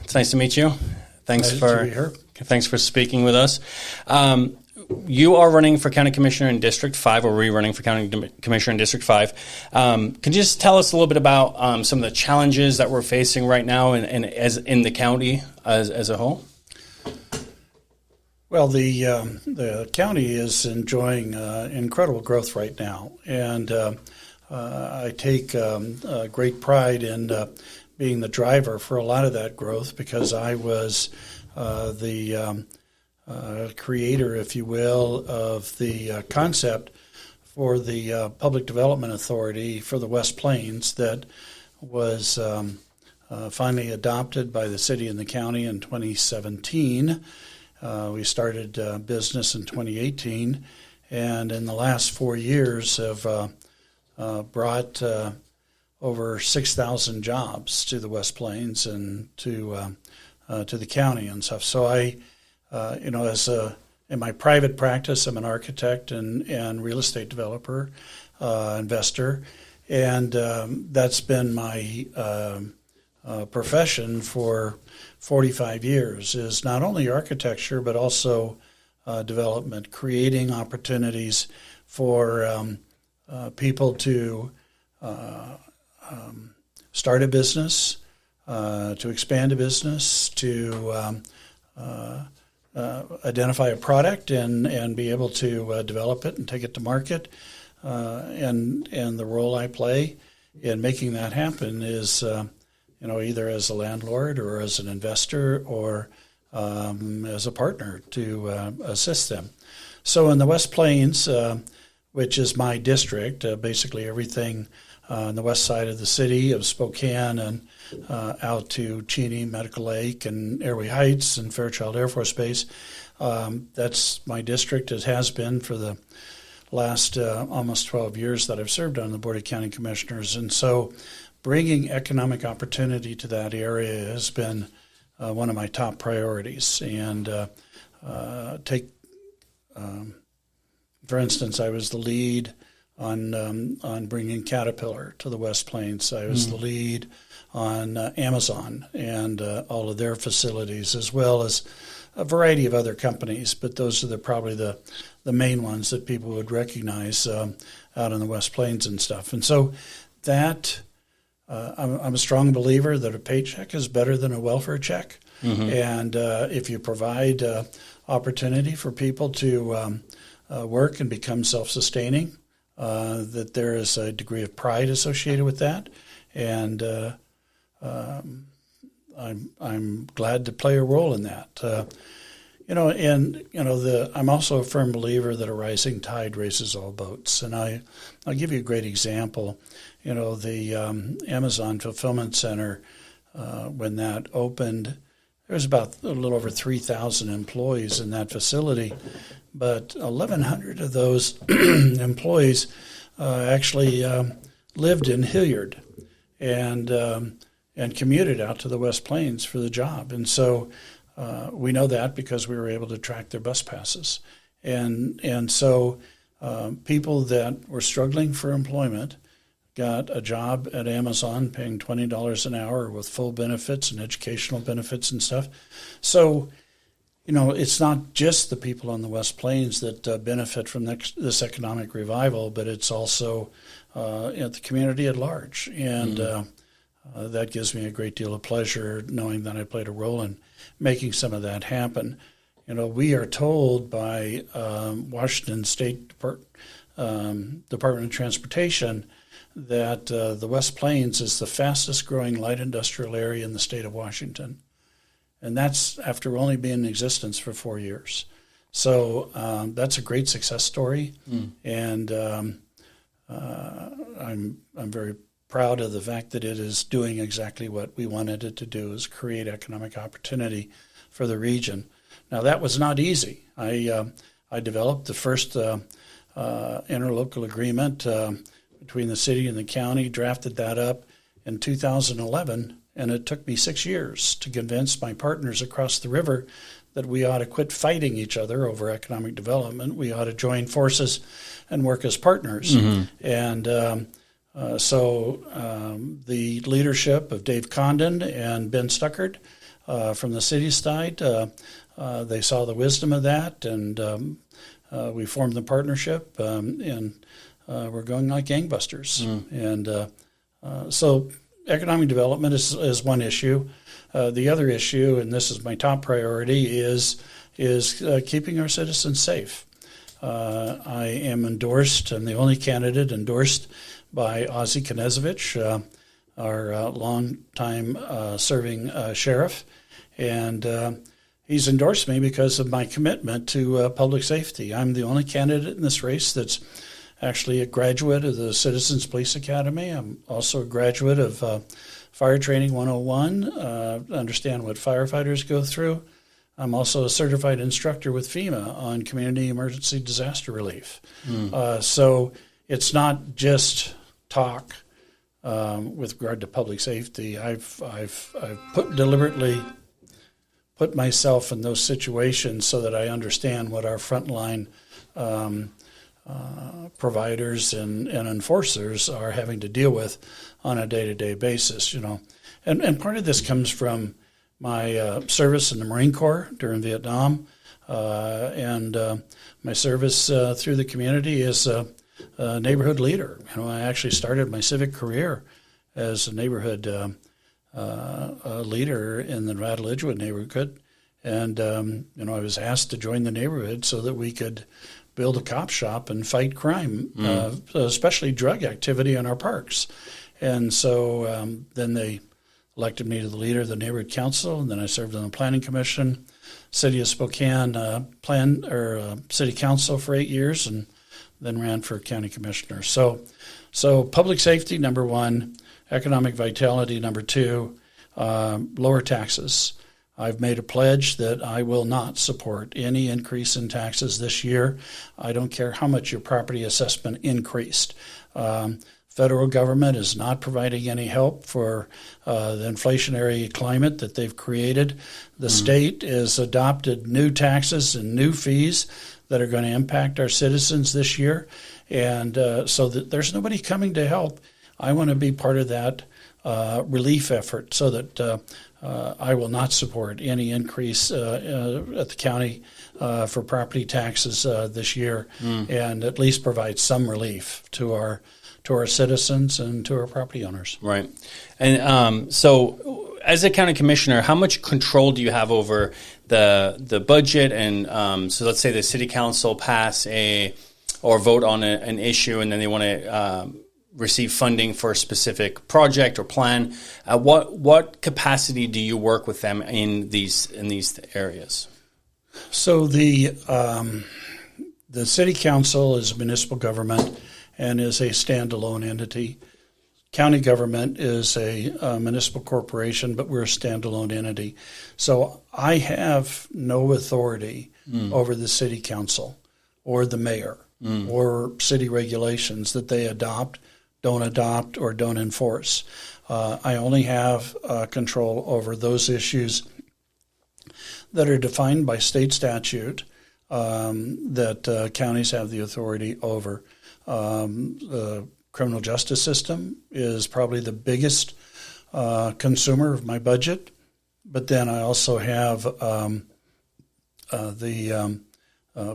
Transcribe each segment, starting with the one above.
It's nice to meet you. Thanks for speaking with us. You are running for County Commissioner in District 5, or re-running for County Commissioner in District 5. Can you just tell us a little bit about some of the challenges that we're facing right now and as in the county as a whole? Well, the county is enjoying incredible growth right now, and I take great pride in being the driver for a lot of that growth, because I was the creator, if you will, of the concept for the Public Development Authority for the West Plains that was finally adopted by the city and the county in 2017. We started business in 2018, and in the last 4 years have brought over 6,000 jobs to the West Plains and to the county and stuff. So I, in my private practice, I'm an architect and real estate developer, investor, and that's been my profession for 45 years, is not only architecture but also development, creating opportunities for people to start a business, to expand a business, to identify a product and be able to develop it and take it to market. And the role I play in making that happen is, either as a landlord or as an investor or as a partner to assist them. So in the West Plains, which is my district, basically everything on the west side of the city of Spokane and out to Cheney, Medical Lake, and Airway Heights and Fairchild Air Force Base. That's my district. It has been for the last almost 12 years that I've served on the Board of County Commissioners. And so bringing economic opportunity to that area has been one of my top priorities. And for instance, I was the lead on bringing Caterpillar to the West Plains. I was the lead on Amazon and all of their facilities, as well as a variety of other companies. But those are probably the main ones that people would recognize out in the West Plains and stuff. And so that I'm a strong believer that a paycheck is better than a welfare check. Mm-hmm. And if you provide opportunity for people to work and become self-sustaining, that there is a degree of pride associated with that, and I'm glad to play a role in that. I'm also a firm believer that a rising tide raises all boats, and I'll give you a great example. The Amazon Fulfillment Center, when that opened, there was about a little over 3,000 employees in that facility, but 1,100 of those employees actually lived in Hilliard and commuted out to the West Plains for the job. And so we know that because we were able to track their bus passes. And so people that were struggling for employment got a job at Amazon paying $20 an hour with full benefits and educational benefits and stuff. So, it's not just the people on the West Plains that benefit from this economic revival, but it's also the community at large. And that gives me a great deal of pleasure knowing that I played a role in making some of that happen. We are told by Washington State Department of Transportation that the West Plains is the fastest growing light industrial area in the state of Washington. And that's after only being in existence for 4 years. So that's a great success story. And I'm very proud of the fact that it is doing exactly what we wanted it to do, is create economic opportunity for the region. Now, that was not easy. I developed the first interlocal agreement between the city and the county, drafted that up in 2011, and it took me 6 years to convince my partners across the river that we ought to quit fighting each other over economic development. We ought to join forces and work as partners. Mm-hmm. And so the leadership of Dave Condon and Ben Stuckert from the city side, they saw the wisdom of that, and we formed the partnership, and we're going like gangbusters. And so economic development is one issue. The other issue, and this is my top priority, is keeping our citizens safe. I am endorsed. I'm the only candidate endorsed by Ozzie Knezevich, our longtime serving sheriff, and he's endorsed me because of my commitment to public safety. I'm the only candidate in this race that's actually a graduate of the Citizens Police Academy. I'm also a graduate of Fire Training 101, understand what firefighters go through. I'm also a certified instructor with FEMA on community emergency disaster relief. So it's not just talk with regard to public safety. I've deliberately put myself in those situations so that I understand what our frontline providers and enforcers are having to deal with on a day-to-day basis. And part of this comes from my service in the Marine Corps during Vietnam, and my service through the community as a neighborhood leader. I actually started my civic career as a neighborhood leader in the Rattle-Edgewood neighborhood, and I was asked to join the neighborhood so that we could build a cop shop and fight crime, especially drug activity in our parks. And so then they elected me to the leader of the neighborhood council, and then I served on the planning commission, city of Spokane city council for 8 years, and then ran for county commissioner. So public safety, number one; economic vitality, number two; lower taxes. I've made a pledge that I will not support any increase in taxes this year. I don't care how much your property assessment increased. Federal government is not providing any help for the inflationary climate that they've created. The state has adopted new taxes and new fees that are going to impact our citizens this year. And so that there's nobody coming to help. I want to be part of that relief effort so that I will not support any increase at the county for property taxes this year, and at least provide some relief to our citizens and to our property owners. Right. And so as a county commissioner, how much control do you have over the budget? And so let's say the city council pass or vote on an issue, and then they want to receive funding for a specific project or plan. What capacity do you work with them in these areas? So the city council is a municipal government and is a standalone entity. County government is a municipal corporation, but we're a standalone entity. So I have no authority over the city council or the mayor or city regulations that they don't adopt, or don't enforce. I only have control over those issues that are defined by state statute that counties have the authority over. The criminal justice system is probably the biggest consumer of my budget, but then I also have the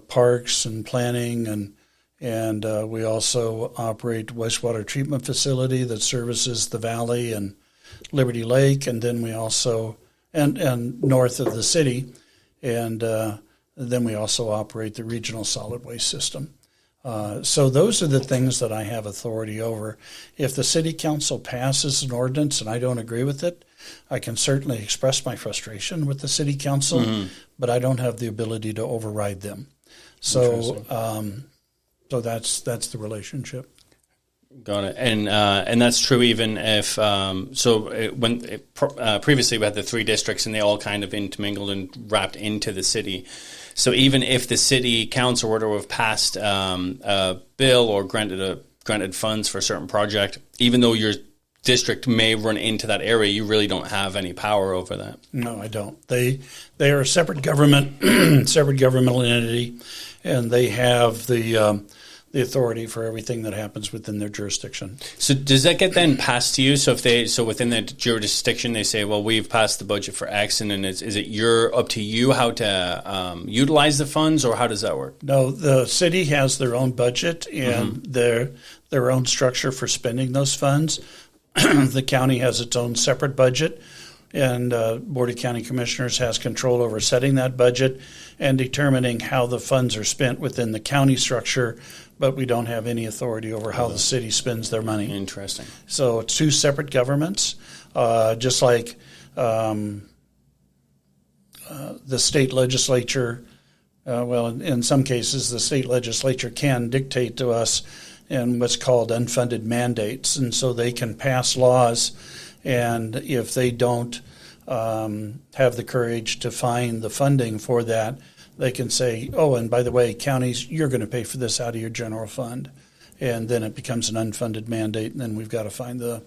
parks and planning, and we also operate wastewater treatment facility that services the valley and Liberty Lake, and then we also and north of the city, and then we also operate the regional solid waste system. So those are the things that I have authority over. If the city council passes an ordinance and I don't agree with it, I can certainly express my frustration with the city council, but I don't have the ability to override them. So, so that's the relationship. Got it, and that's true even if previously we had the 3 districts and they all kind of intermingled and wrapped into the city. So even if the city council were to have passed a bill or granted funds for a certain project, even though your district may run into that area, you really don't have any power over that. No, I don't. They are a separate government, separate governmental entity, and they have the the authority for everything that happens within their jurisdiction. So does that get then passed to you? So within the jurisdiction, they say, well, we've passed the budget for X, and then is it up to you how to utilize the funds, or how does that work? No, the city has their own budget and their own structure for spending those funds. The county has its own separate budget, and Board of County Commissioners has control over setting that budget and determining how the funds are spent within the county structure, but we don't have any authority over how the city spends their money. Interesting. So it's two separate governments, just like the state legislature. Well, in some cases, the state legislature can dictate to us in what's called unfunded mandates, and so they can pass laws, and if they don't have the courage to find the funding for that, they can say, oh, and by the way, counties, you're going to pay for this out of your general fund. And then it becomes an unfunded mandate, and then we've got to find the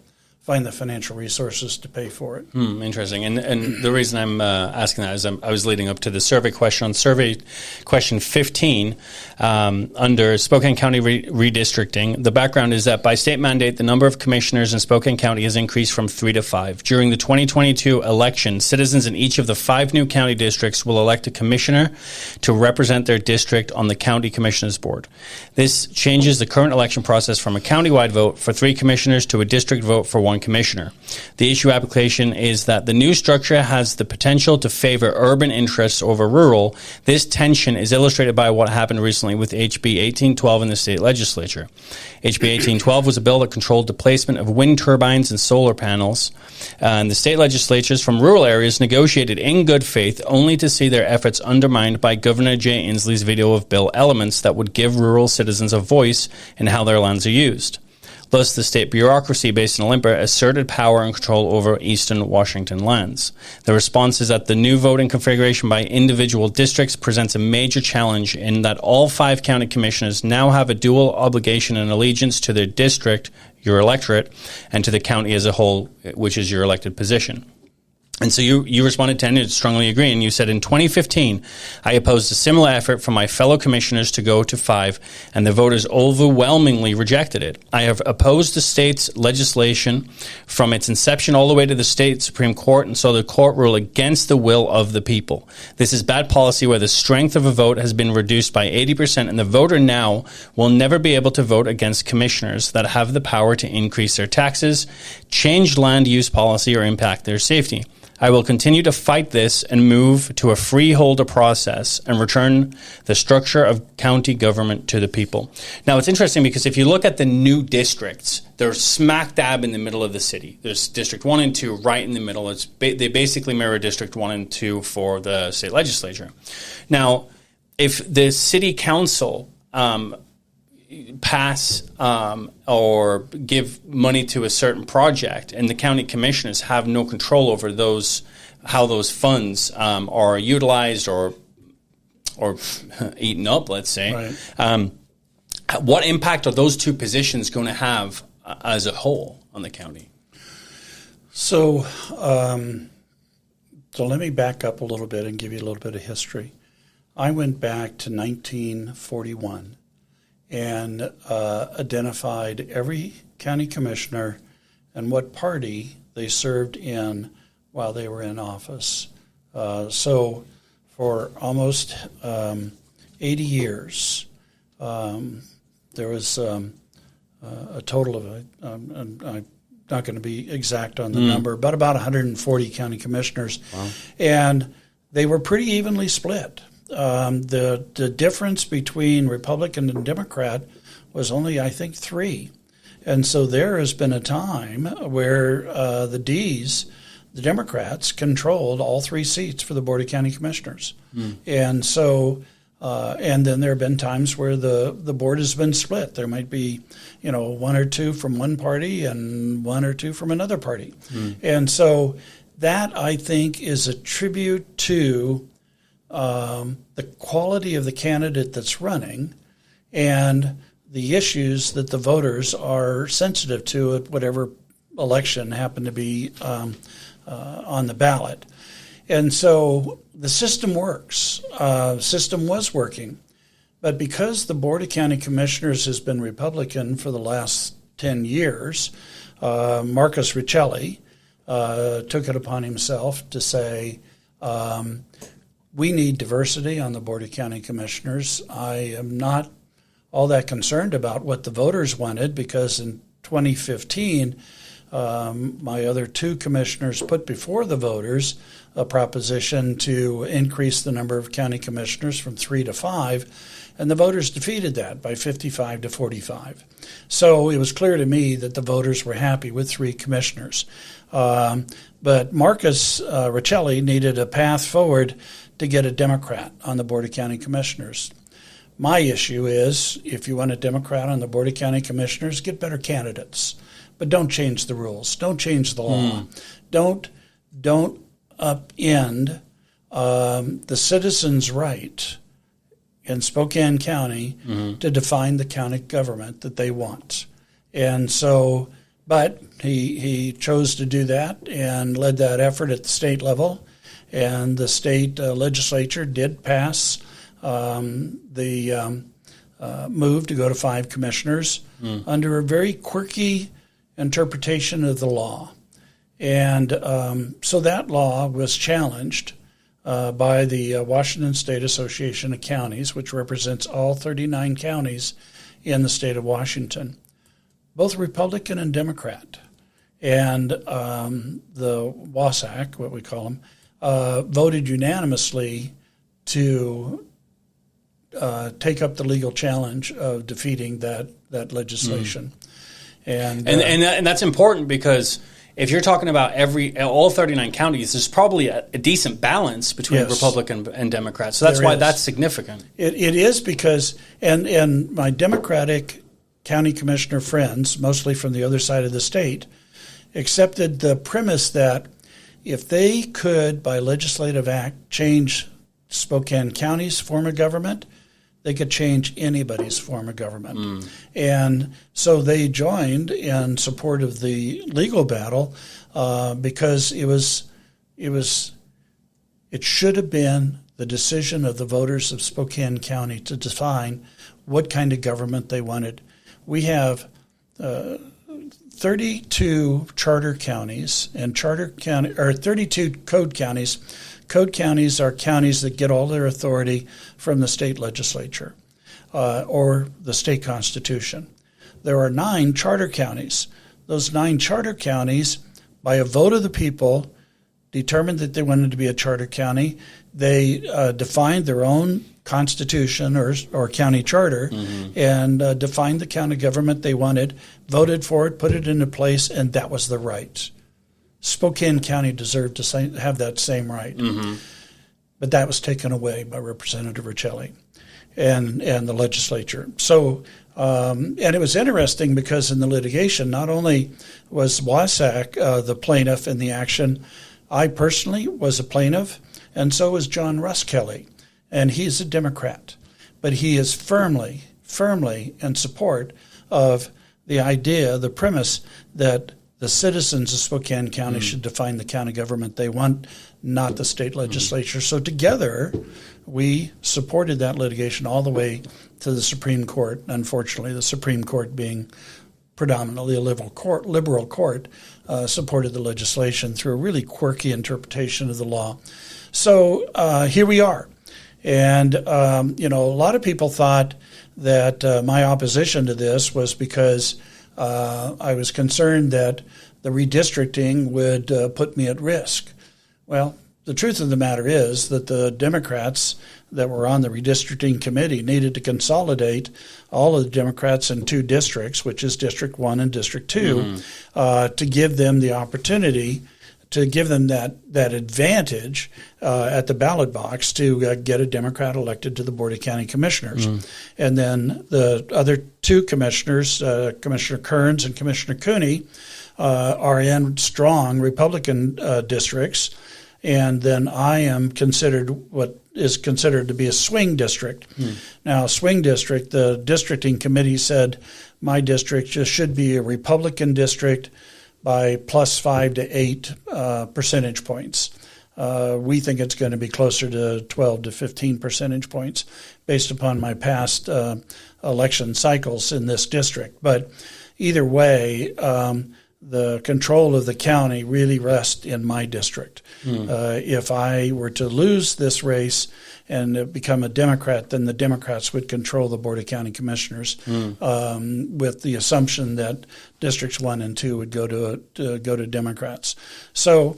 financial resources to pay for it. Interesting. And the reason I'm asking that is I was leading up to the survey question. On survey question 15, under Spokane County redistricting, the background is that by state mandate, the number of commissioners in Spokane County has increased from 3 to 5. During the 2022 election, citizens in each of the 5 new county districts will elect a commissioner to represent their district on the county commissioners board. This changes the current election process from a countywide vote for 3 commissioners to a district vote for 1 commissioner. The issue application is that the new structure has the potential to favor urban interests over rural. This tension is illustrated by what happened recently with HB 1812 in the state legislature. HB 1812 was a bill that controlled the placement of wind turbines and solar panels, and the state legislatures from rural areas negotiated in good faith only to see their efforts undermined by Governor Jay Inslee's veto of bill elements that would give rural citizens a voice in how their lands are used. Thus, the state bureaucracy based in Olympia asserted power and control over eastern Washington lands. The response is that the new voting configuration by individual districts presents a major challenge in that all 5 county commissioners now have a dual obligation and allegiance to their district, your electorate, and to the county as a whole, which is your elected position. And so you responded to and strongly agree, and you said, in 2015, I opposed a similar effort from my fellow commissioners to go to 5, and the voters overwhelmingly rejected it. I have opposed the state's legislation from its inception all the way to the state Supreme Court, and so the court ruled against the will of the people. This is bad policy where the strength of a vote has been reduced by 80%, and the voter now will never be able to vote against commissioners that have the power to increase their taxes, change land use policy, or impact their safety. I will continue to fight this and move to a freeholder process and return the structure of county government to the people. Now, it's interesting because if you look at the new districts, they're smack dab in the middle of the city. There's District 1 and 2 right in the middle. They basically mirror District 1 and 2 for the state legislature. Now, if the city council pass or give money to a certain project, and the county commissioners have no control over how those funds are utilized or eaten up, let's say. Right. What impact are those 2 positions going to have as a whole on the county? So let me back up a little bit and give you a little bit of history. I went back to 1941 and identified every county commissioner and what party they served in while they were in office. So for almost 80 years, there was a total of, I'm not going to be exact on the number, but about 140 county commissioners. Wow. And they were pretty evenly split. The difference between Republican and Democrat was only, I think, 3. And so there has been a time where the Democrats, controlled all 3 seats for the Board of County Commissioners. And so, and then there have been times where the board has been split. There might be, 1 or 2 from one party and 1 or 2 from another party. And so that, I think, is a tribute to the quality of the candidate that's running and the issues that the voters are sensitive to at whatever election happened to be on the ballot. And so the system works. System was working. But because the Board of County Commissioners has been Republican for the last 10 years, Marcus Riccelli took it upon himself to say, we need diversity on the Board of County Commissioners. I am not all that concerned about what the voters wanted, because in 2015, my other two commissioners put before the voters a proposition to increase the number of county commissioners from 3 to 5, and the voters defeated that by 55 to 45. So it was clear to me that the voters were happy with 3 commissioners. But Marcus Riccelli needed a path forward to get a Democrat on the Board of County Commissioners. My issue is, if you want a Democrat on the Board of County Commissioners, get better candidates. But don't change the rules. Don't change the law. Don't upend the citizens' right in Spokane County to define the county government that they want. And so, but he chose to do that and led that effort at the state level. And the state legislature did pass the move to go to 5 commissioners under a very quirky interpretation of the law. And so that law was challenged by the Washington State Association of Counties, which represents all 39 counties in the state of Washington, both Republican and Democrat. And the WASAC, what we call them, voted unanimously to take up the legal challenge of defeating that legislation. And that's important, because if you're talking about all 39 counties, there's probably a decent balance between Republican and Democrats. So that's why that's significant. It is, because and my Democratic county commissioner friends, mostly from the other side of the state, accepted the premise that if they could, by legislative act, change Spokane County's form of government, they could change anybody's form of government. And so they joined in support of the legal battle because it should have been the decision of the voters of Spokane County to define what kind of government they wanted. We have 32 charter counties and 32 code counties. Code counties are counties that get all their authority from the state legislature or the state constitution. There are 9 charter counties. Those 9 charter counties, by a vote of the people, determined that they wanted to be a charter county. They defined their own constitution or county charter and defined the county government they wanted, voted for it, put it into place, and that was the right. Spokane County deserved to have that same right. But that was taken away by Representative Riccelli and the legislature. So, and it was interesting because in the litigation, not only was Wasak the plaintiff in the action, I personally was a plaintiff, and so was John Russ Kelly. And he's a Democrat. But he is firmly in support of the idea, the premise that the citizens of Spokane County should define the county government they want, not the state legislature. So together, we supported that litigation all the way to the Supreme Court. Unfortunately, the Supreme Court, being predominantly a liberal court, supported the legislation through a really quirky interpretation of the law. So here we are. And, a lot of people thought that my opposition to this was because I was concerned that the redistricting would put me at risk. Well, the truth of the matter is that the Democrats that were on the redistricting committee needed to consolidate all of the Democrats in 2 districts, which is District 1 and District 2, to give them the opportunity, to give them that advantage at the ballot box to get a Democrat elected to the Board of County Commissioners. And then the other 2 commissioners, Commissioner Kearns and Commissioner Cooney, are in strong Republican districts. And then I am considered what is considered to be a swing district. Now, a swing district, the districting committee said my district just should be a Republican district by plus 5 to 8 percentage points. We think it's going to be closer to 12 to 15 percentage points based upon my past election cycles in this district. But either way, the control of the county really rests in my district. If I were to lose this race and become a Democrat, then the Democrats would control the Board of County Commissioners, with the assumption that districts 1 and 2 would go to Democrats. So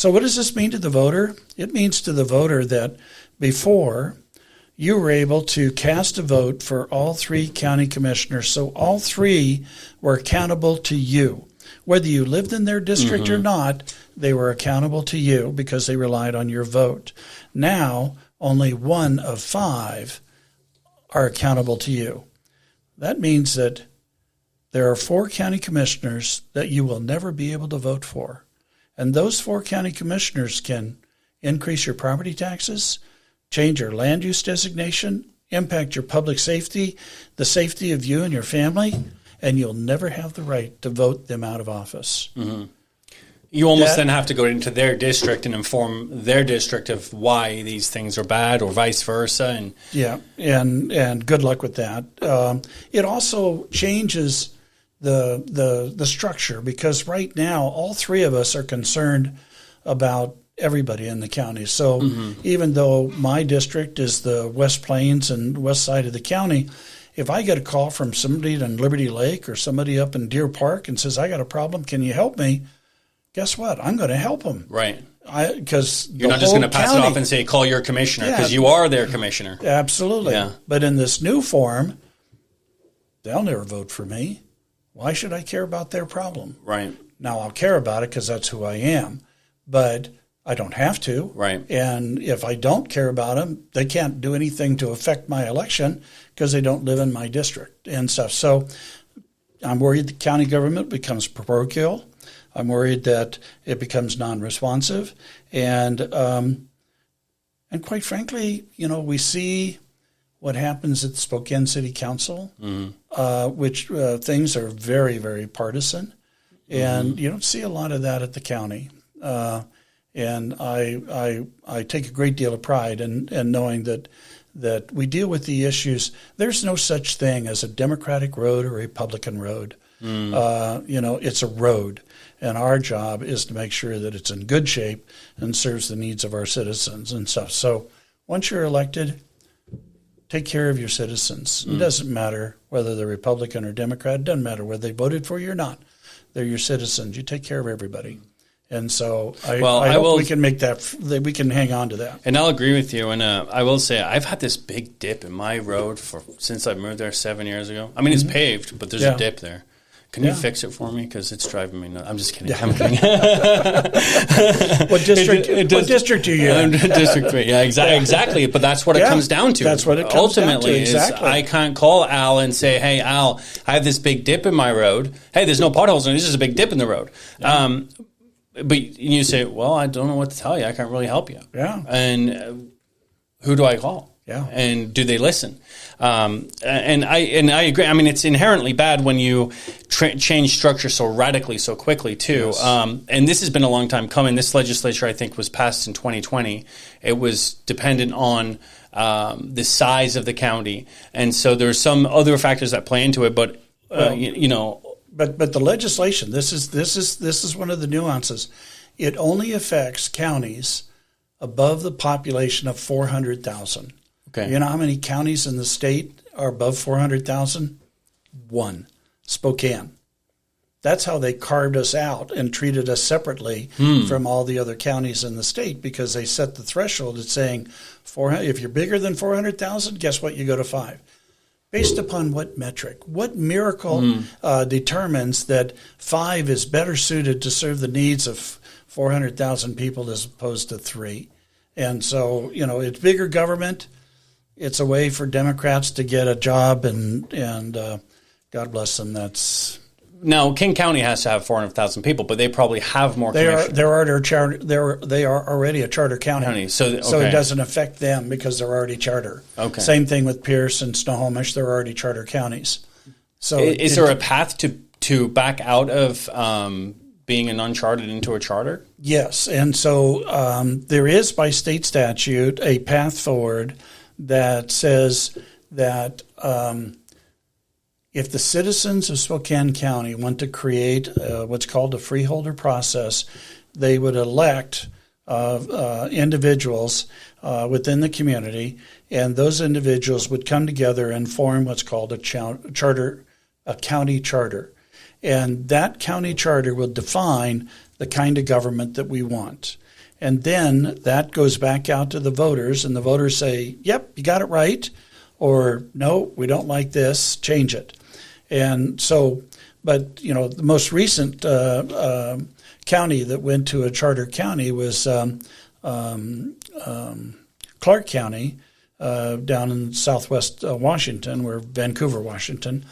what does this mean to the voter? It means to the voter that before, you were able to cast a vote for all 3 county commissioners, so all 3 were accountable to you. Whether you lived in their district or not, they were accountable to you because they relied on your vote. Now, only 1 of 5 are accountable to you. That means that there are 4 county commissioners that you will never be able to vote for. And those 4 county commissioners can increase your property taxes, change your land use designation, impact your public safety, the safety of you and your family, and you'll never have the right to vote them out of office. You almost then have to go into their district and inform their district of why these things are bad, or vice versa. And good luck with that. It also changes the structure, because right now all 3 of us are concerned about everybody in the county. So even though my district is the West Plains and west side of the county, if I get a call from somebody in Liberty Lake or somebody up in Deer Park and says, I got a problem, can you help me? Guess what? I'm going to help them. Right. Because you're not just going to pass it off and say, call your commissioner, because you are their commissioner. Absolutely. Yeah. But in this new form, they'll never vote for me. Why should I care about their problem? Right. Now, I'll care about it because that's who I am, but I don't have to. Right. And if I don't care about them, they can't do anything to affect my election because they don't live in my district and stuff. So I'm worried the county government becomes parochial. I'm worried that it becomes non-responsive. And quite frankly, we see what happens at the Spokane City Council, which things are very, very partisan. And you don't see a lot of that at the county. And I take a great deal of pride in knowing that we deal with the issues. There's no such thing as a Democratic road or a Republican road. It's a road, and our job is to make sure that it's in good shape and serves the needs of our citizens and stuff. So once you're elected, take care of your citizens. It doesn't matter whether they're Republican or Democrat. It doesn't matter whether they voted for you or not. They're your citizens. You take care of everybody. And so I hope we can make that, we can hang on to that. And I'll agree with you. And I will say I've had this big dip in my road since I moved there 7 years ago. I mean, it's paved, but there's a dip there. Can you fix it for me? Because it's driving me nuts. I'm just kidding. I'm kidding. What district do you in? District 3. Yeah, exactly. But that's what it comes down to. That's what it comes down to. Exactly. I can't call Al and say, hey, Al, I have this big dip in my road. Hey, there's no potholes, and this is a big dip in the road. Yeah. But you say, well, I don't know what to tell you. I can't really help you. Yeah. And who do I call? Yeah. And do they listen? And I agree. I mean, it's inherently bad when you change structure so radically, so quickly, too. Yes. And this has been a long time coming. This legislature, I think, was passed in 2020. It was dependent on the size of the county. And so there's some other factors that play into it. But, But the legislation, this is one of the nuances. It only affects counties above the population of 400,000. Okay. You know how many counties in the state are above 400,000? 1, Spokane. That's how they carved us out and treated us separately from all the other counties in the state, because they set the threshold at saying, if you're bigger than 400,000, guess what? You go to 5. Based upon what metric? What miracle determines that 5 is better suited to serve the needs of 400,000 people as opposed to 3? And so, it's bigger government. It's a way for Democrats to get a job, and God bless them. That's now King County has to have 400,000 people, but they probably have more. They are already a charter county, so it doesn't affect them because they're already charter. Okay. Same thing with Pierce and Snohomish; they're already charter counties. So, is there a path to back out of being an uncharted into a charter? Yes, and so there is by state statute a path forward that says that if the citizens of Spokane County want to create what's called a freeholder process, they would elect individuals within the community, and those individuals would come together and form what's called a charter, a county charter. And that county charter will define the kind of government that we want. And then that goes back out to the voters, and the voters say, yep, you got it right, or no, we don't like this, change it. And so, but, you know, the most recent county that went to a charter county was Clark County down in southwest Washington, or Vancouver, Washington.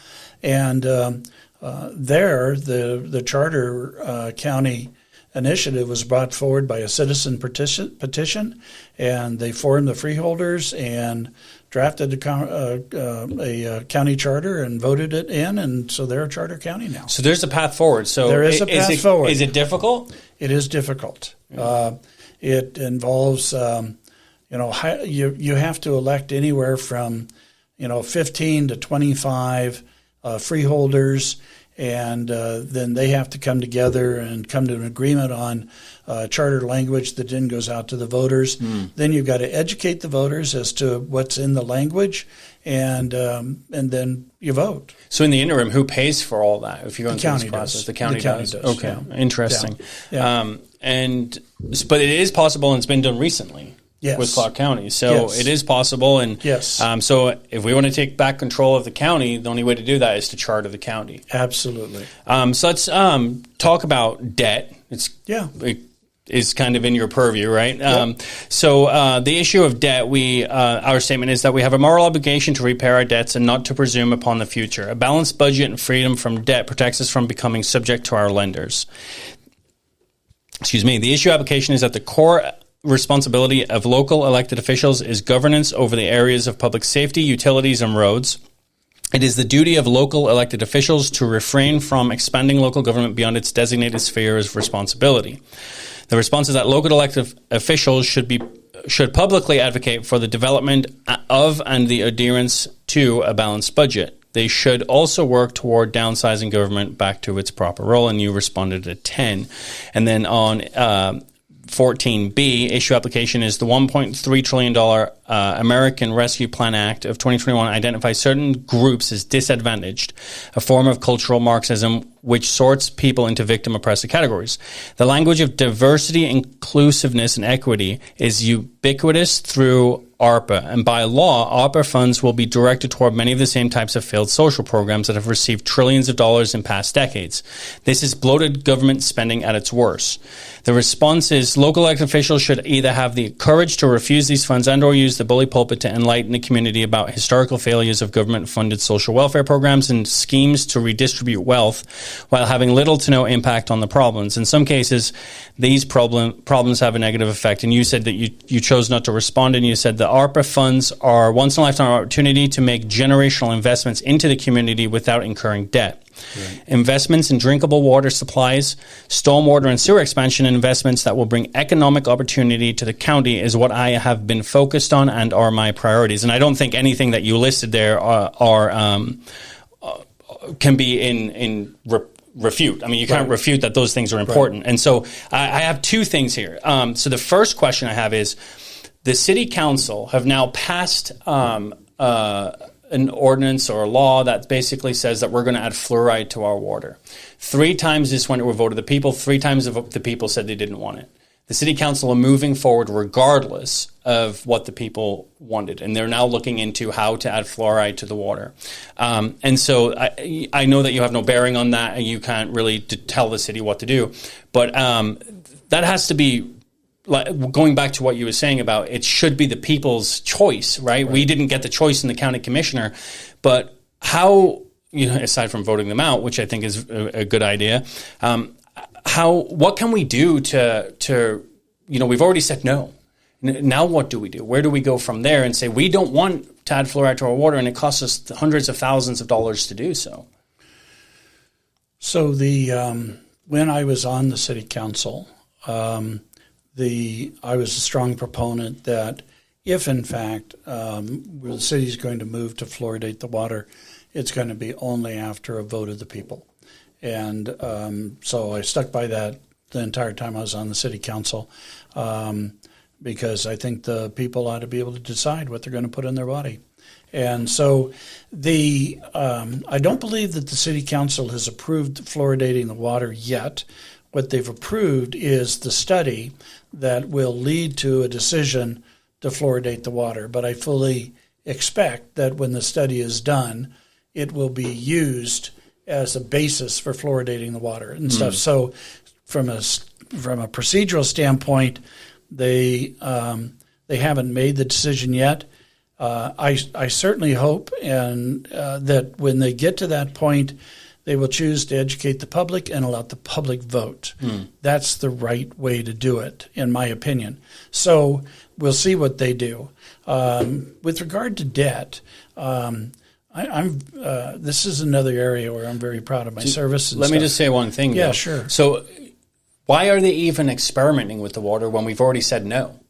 And there, the charter county initiative was brought forward by a citizen petition, and they formed the freeholders and drafted a county charter and voted it in, and so they're a charter counny now. So there's a path forward. So there is a path forward. Is it difficult? It is difficult. It involves, you have to elect anywhere from, 15 to 25 freeholders, and then they have to come together and come to an agreement on charter language that then goes out to the voters. Then you've got to educate the voters as to what's in the language, and then you vote. So in the interim, who pays for all that? If you're going through this process, does. The county does. Okay, yeah. Interesting. Yeah. But it is possible, and it's been done recently. Yes. With Clark County. So It is possible. And yes. So if we want to take back control of the county, the only way to do that is to charter the county. Absolutely. So let's talk about debt. It is kind of in your purview, right? Yep. So the issue of debt, our statement is that we have a moral obligation to repay our debts and not to presume upon the future. A balanced budget and freedom from debt protects us from becoming subject to our lenders. The issue application is that the core responsibility of local elected officials is governance over the areas of public safety, utilities, and roads. It is the duty of local elected officials to refrain from expanding local government beyond its designated sphere of responsibility. The response is that local elected officials should publicly advocate for the development of and the adherence to a balanced budget. They should also work toward downsizing government back to its proper role, and you responded at 10. And then on 14B, issue application is the $1.3 trillion American Rescue Plan Act of 2021 identifies certain groups as disadvantaged, a form of cultural Marxism which sorts people into victim oppressor categories. The language of diversity, inclusiveness, and equity is ubiquitous through ARPA, and by law, ARPA funds will be directed toward many of the same types of failed social programs that have received trillions of dollars in past decades. This is bloated government spending at its worst. The response is local elected officials should either have the courage to refuse these funds and or use the bully pulpit to enlighten the community about historical failures of government-funded social welfare programs and schemes to redistribute wealth while having little to no impact on the problems. In some cases, these problems have a negative effect, and you said that you chose not to respond, and you said the ARPA funds are once-in-a-lifetime opportunity to make generational investments into the community without incurring debt. Right. Investments in drinkable water supplies, stormwater and sewer expansion, and investments that will bring economic opportunity to the county is what I have been focused on and are my priorities. And I don't think anything that you listed there can be refute. I mean, you can't refute that those things are important. Right. And so I have two things here. So the first question I have is, the city council have now passed an ordinance or a law that basically says that we're going to add fluoride to our water. 3 times this went to a vote of the people. 3 times the people said they didn't want it. The city council are moving forward regardless of what the people wanted, and they're now looking into how to add fluoride to the water. And so I know that you have no bearing on that, and you can't really tell the city what to do. But that has to be, like, going back to what you were saying about it should be the people's choice, right? We didn't get the choice in the county commissioner, but how, aside from voting them out, which I think is a good idea, what can we do to we've already said no. Now what do we do? Where do we go from there and say we don't want to add fluoride to our water, and it costs us hundreds of thousands of dollars to do so? So the when I was on the city council, I was a strong proponent that if, in fact, the city is going to move to fluoridate the water, it's going to be only after a vote of the people. And so I stuck by that the entire time I was on the city council, because I think the people ought to be able to decide what they're going to put in their body. And so I don't believe that the city council has approved fluoridating the water yet. What they've approved is the study that will lead to a decision to fluoridate the water. But I fully expect that when the study is done, it will be used as a basis for fluoridating the water and stuff. So from a procedural standpoint, they haven't made the decision yet. I certainly hope that when they get to that point, they will choose to educate the public and let the public vote. That's the right way to do it, in my opinion. So we'll see what they do. With regard to debt, this is another area where I'm very proud of my service. Let me just say one thing. Yeah, though. sure. So why are they even experimenting with the water when we've already said no?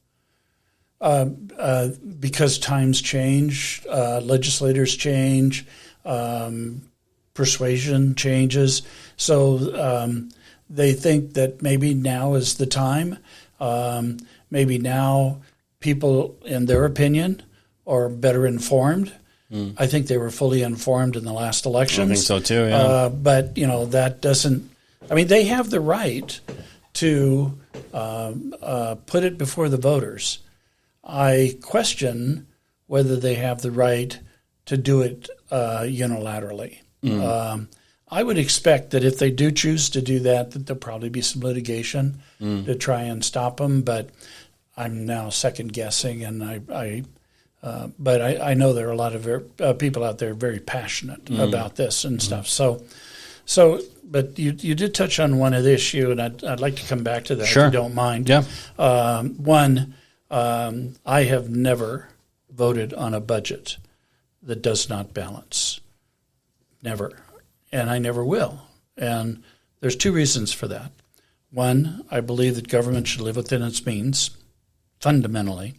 Because times change, legislators change, persuasion changes. So they think that maybe now is the time. Maybe now people, in their opinion, are better informed. I think they were fully informed in the last elections. I think so too, yeah. But, that doesn't – I mean, they have the right to put it before the voters. I question whether they have the right to do it unilaterally. I would expect that if they do choose to do that there'll probably be some litigation to try and stop them. But I'm now second guessing, and but I know there are a lot of people out there very passionate about this and stuff. So, but you did touch on one of the issue, and I'd like to come back to that if you don't mind. Yeah. I have never voted on a budget that does not balance. Never. And I never will. And there's two reasons for that. One, I believe that government should live within its means, fundamentally.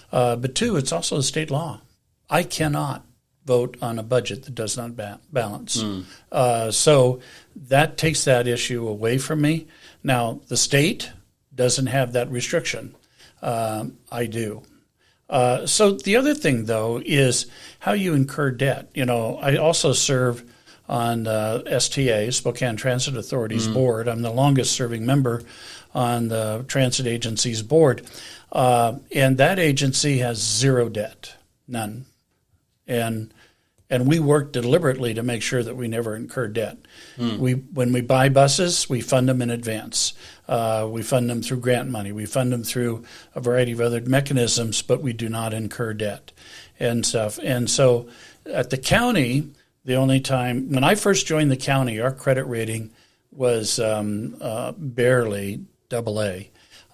But two, it's also a state law. I cannot vote on a budget that does not balance. So that takes that issue away from me. Now, the state doesn't have that restriction. I do. So the other thing, though, is how you incur debt. I also serve on STA, Spokane Transit Authority's board. I'm the longest-serving member on the transit agency's board. And that agency has zero debt, none. And we work deliberately to make sure that we never incur debt. When we buy buses, we fund them in advance. We fund them through grant money. We fund them through a variety of other mechanisms, but we do not incur debt and stuff. And so at the county, the only time – when I first joined the county, our credit rating was barely AA.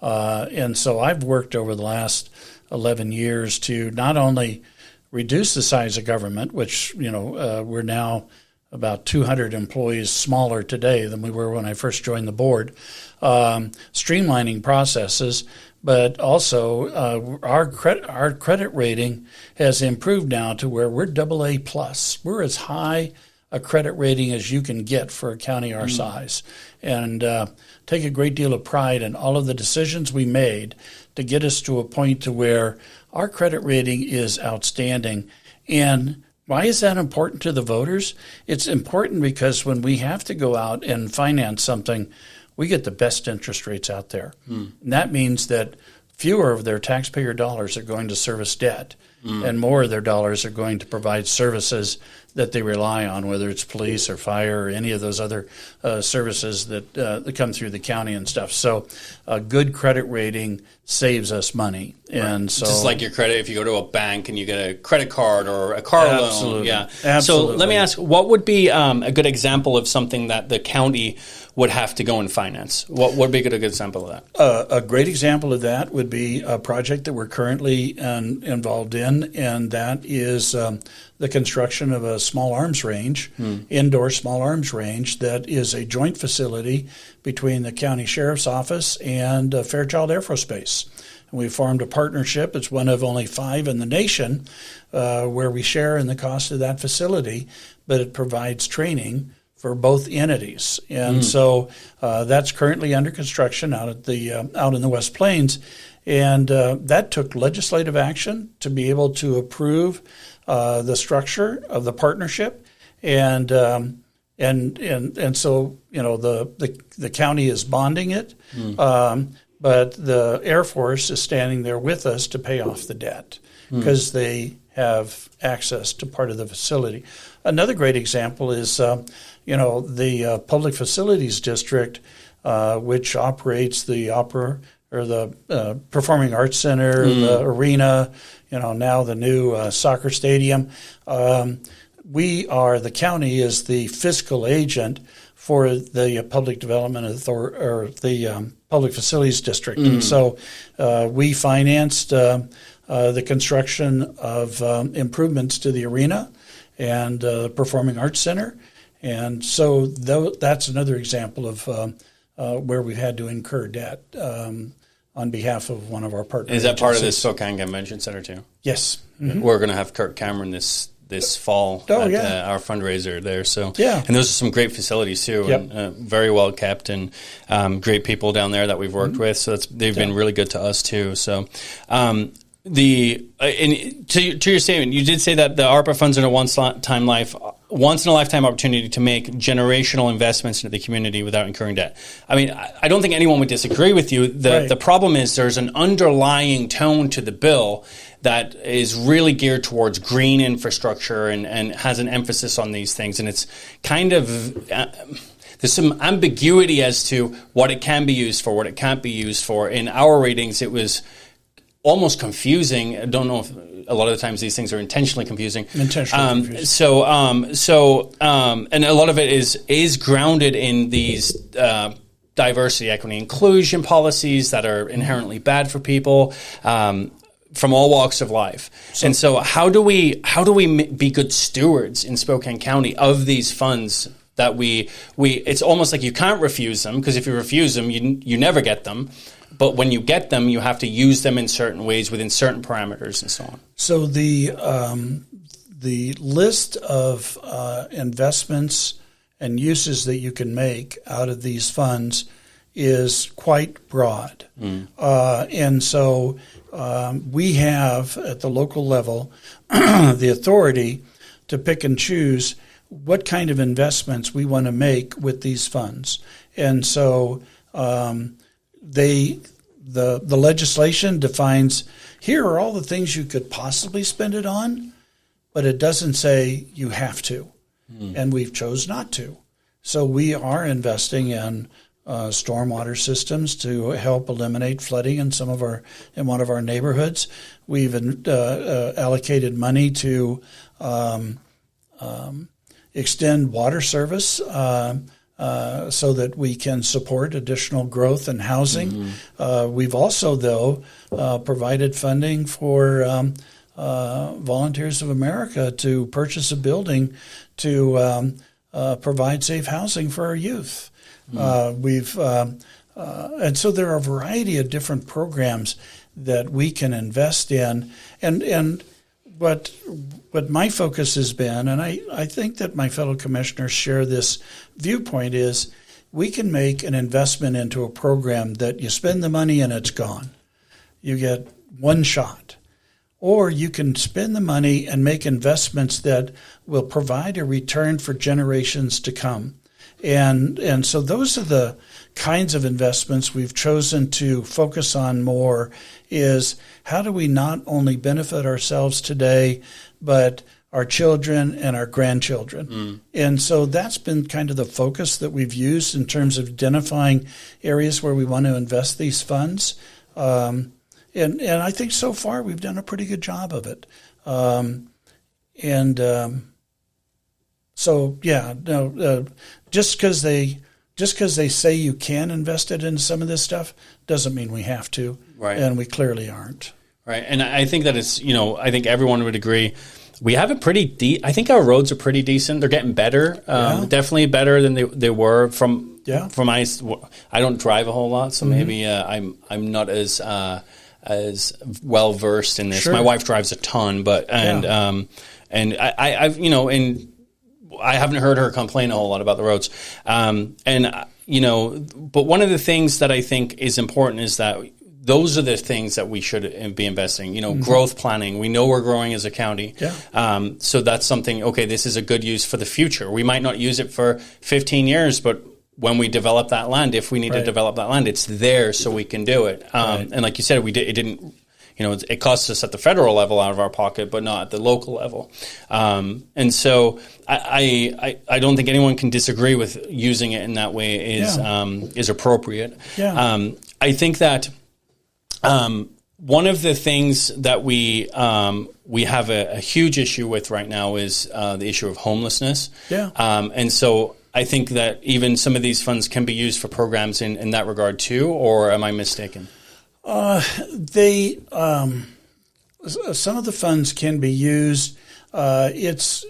And so I've worked over the last 11 years to not only reduce the size of government, which, we're now about 200 employees smaller today than we were when I first joined the board, streamlining processes, but also our credit rating has improved now to where we're AA+. We're as high a credit rating as you can get for a county our size, and take a great deal of pride in all of the decisions we made to get us to a point to where our credit rating is outstanding. And why is that important to the voters? It's important because when we have to go out and finance something, we get the best interest rates out there. And that means that fewer of their taxpayer dollars are going to service debt, and more of their dollars are going to provide services that they rely on, whether it's police or fire or any of those other services that come through the county and stuff. So a good credit rating saves us money. And so, just like your credit, if you go to a bank and you get a credit card or a car loan. Yeah. Absolutely. So let me ask, what would be a good example of something that the county would have to go and finance? What would be a good example of that? A great example of that would be a project that we're currently involved in, and that is the construction of a small arms range, indoor small arms range that is a joint facility between the county sheriff's office and Fairchild Air Force Base. And we formed a partnership. It's one of only 5 in the nation where we share in the cost of that facility, but it provides training for both entities. And so that's currently under construction out in the West Plains. And that took legislative action to be able to approve the structure of the partnership, and so the county is bonding it, but the Air Force is standing there with us to pay off the debt because they have access to part of the facility. Another great example is the Public Facilities District, which operates the opera or the Performing Arts Center, the arena, now the new soccer stadium. The county is the fiscal agent for the Public Development Authority or the Public Facilities District. And so we financed the construction of improvements to the arena and the Performing Arts Center. And so that's another example of where we've had to incur debt on behalf of one of our partners. Is that part of the Spokane Convention Center too? Yes. Mm-hmm. We're going to have Kirk Cameron this fall at our fundraiser there. So and those are some great facilities too, and very well kept, and great people down there that we've worked with. So they've been really good to us too. So. To your statement, you did say that the ARPA funds are a once in a lifetime opportunity to make generational investments into the community without incurring debt. I mean, I don't think anyone would disagree with you. The problem is there's an underlying tone to the bill that is really geared towards green infrastructure and has an emphasis on these things, and it's kind of there's some ambiguity as to what it can be used for, what it can't be used for. In our readings, it was almost confusing. I don't know if a lot of the times these things are intentionally confusing. Confusing. So and a lot of it is grounded in these diversity, equity, inclusion policies that are inherently bad for people from all walks of life. And so how do we be good stewards in Spokane County of these funds that we it's almost like you can't refuse them, because if you refuse them, you never get them. But when you get them, you have to use them in certain ways within certain parameters and so on. So the list of investments and uses that you can make out of these funds is quite broad. And so we have, at the local level, the authority to pick and choose what kind of investments we want to make with these funds. And so the legislation defines, here are all the things you could possibly spend it on, but it doesn't say you have to. And we've chose not to. So we are investing in stormwater systems to help eliminate flooding in one of our neighborhoods. We've allocated money to extend water service so that we can support additional growth in housing. We've also, though, provided funding for Volunteers of America to purchase a building to provide safe housing for our youth. And so there are a variety of different programs that we can invest in. And what my focus has been, and I think that my fellow commissioners share this viewpoint, is we can make an investment into a program that you spend the money and it's gone. You get one shot. Or you can spend the money and make investments that will provide a return for generations to come. And so those are the kinds of investments we've chosen to focus on more, is how do we not only benefit ourselves today, but our children and our grandchildren. And so that's been kind of the focus that we've used in terms of identifying areas where we want to invest these funds. And I think so far we've done a pretty good job of it. Just because they say you can invest it in some of this stuff doesn't mean we have to, right? And we clearly aren't. Right, and I think that it's, I think everyone would agree. We have a pretty I think our roads are pretty decent. They're getting better. Definitely better than they were from I don't drive a whole lot, so maybe I'm not as well versed in this. Sure. My wife drives a ton, but and I've and I haven't heard her complain a whole lot about the roads. But one of the things that I think is important is that those are the things that we should be investing. Growth planning. We know we're growing as a county. Yeah. So that's something, okay, this is a good use for the future. We might not use it for 15 years, but when we develop that land, if we need to develop that land, it's there so we can do it. And like you said, it didn't, it costs us at the federal level out of our pocket, but not at the local level. And so I don't think anyone can disagree with using it in that way is appropriate. Yeah. I think that one of the things that we have a huge issue with right now is the issue of homelessness. Yeah. And so I think that even some of these funds can be used for programs in that regard too, or am I mistaken? Some of the funds can be used. It's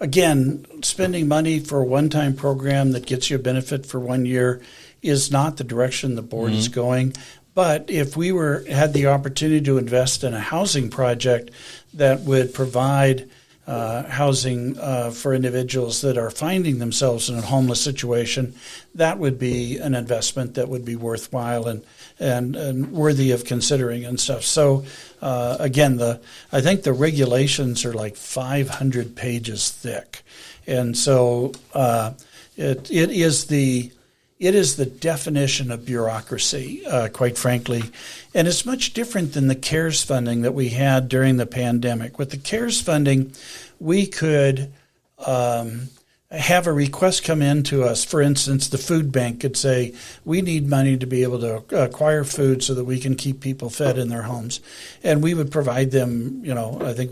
again, spending money for a one-time program that gets you a benefit for 1 year is not the direction the board is going. But if we had the opportunity to invest in a housing project that would provide housing for individuals that are finding themselves in a homeless situation, that would be an investment that would be worthwhile and worthy of considering and stuff. So again, I think the regulations are like 500 pages thick, and so it is the definition of bureaucracy, quite frankly. And it's much different than the CARES funding that we had during the pandemic. With the CARES funding, we could have a request come in to us. For instance, the food bank could say, we need money to be able to acquire food so that we can keep people fed in their homes. And we would provide them, I think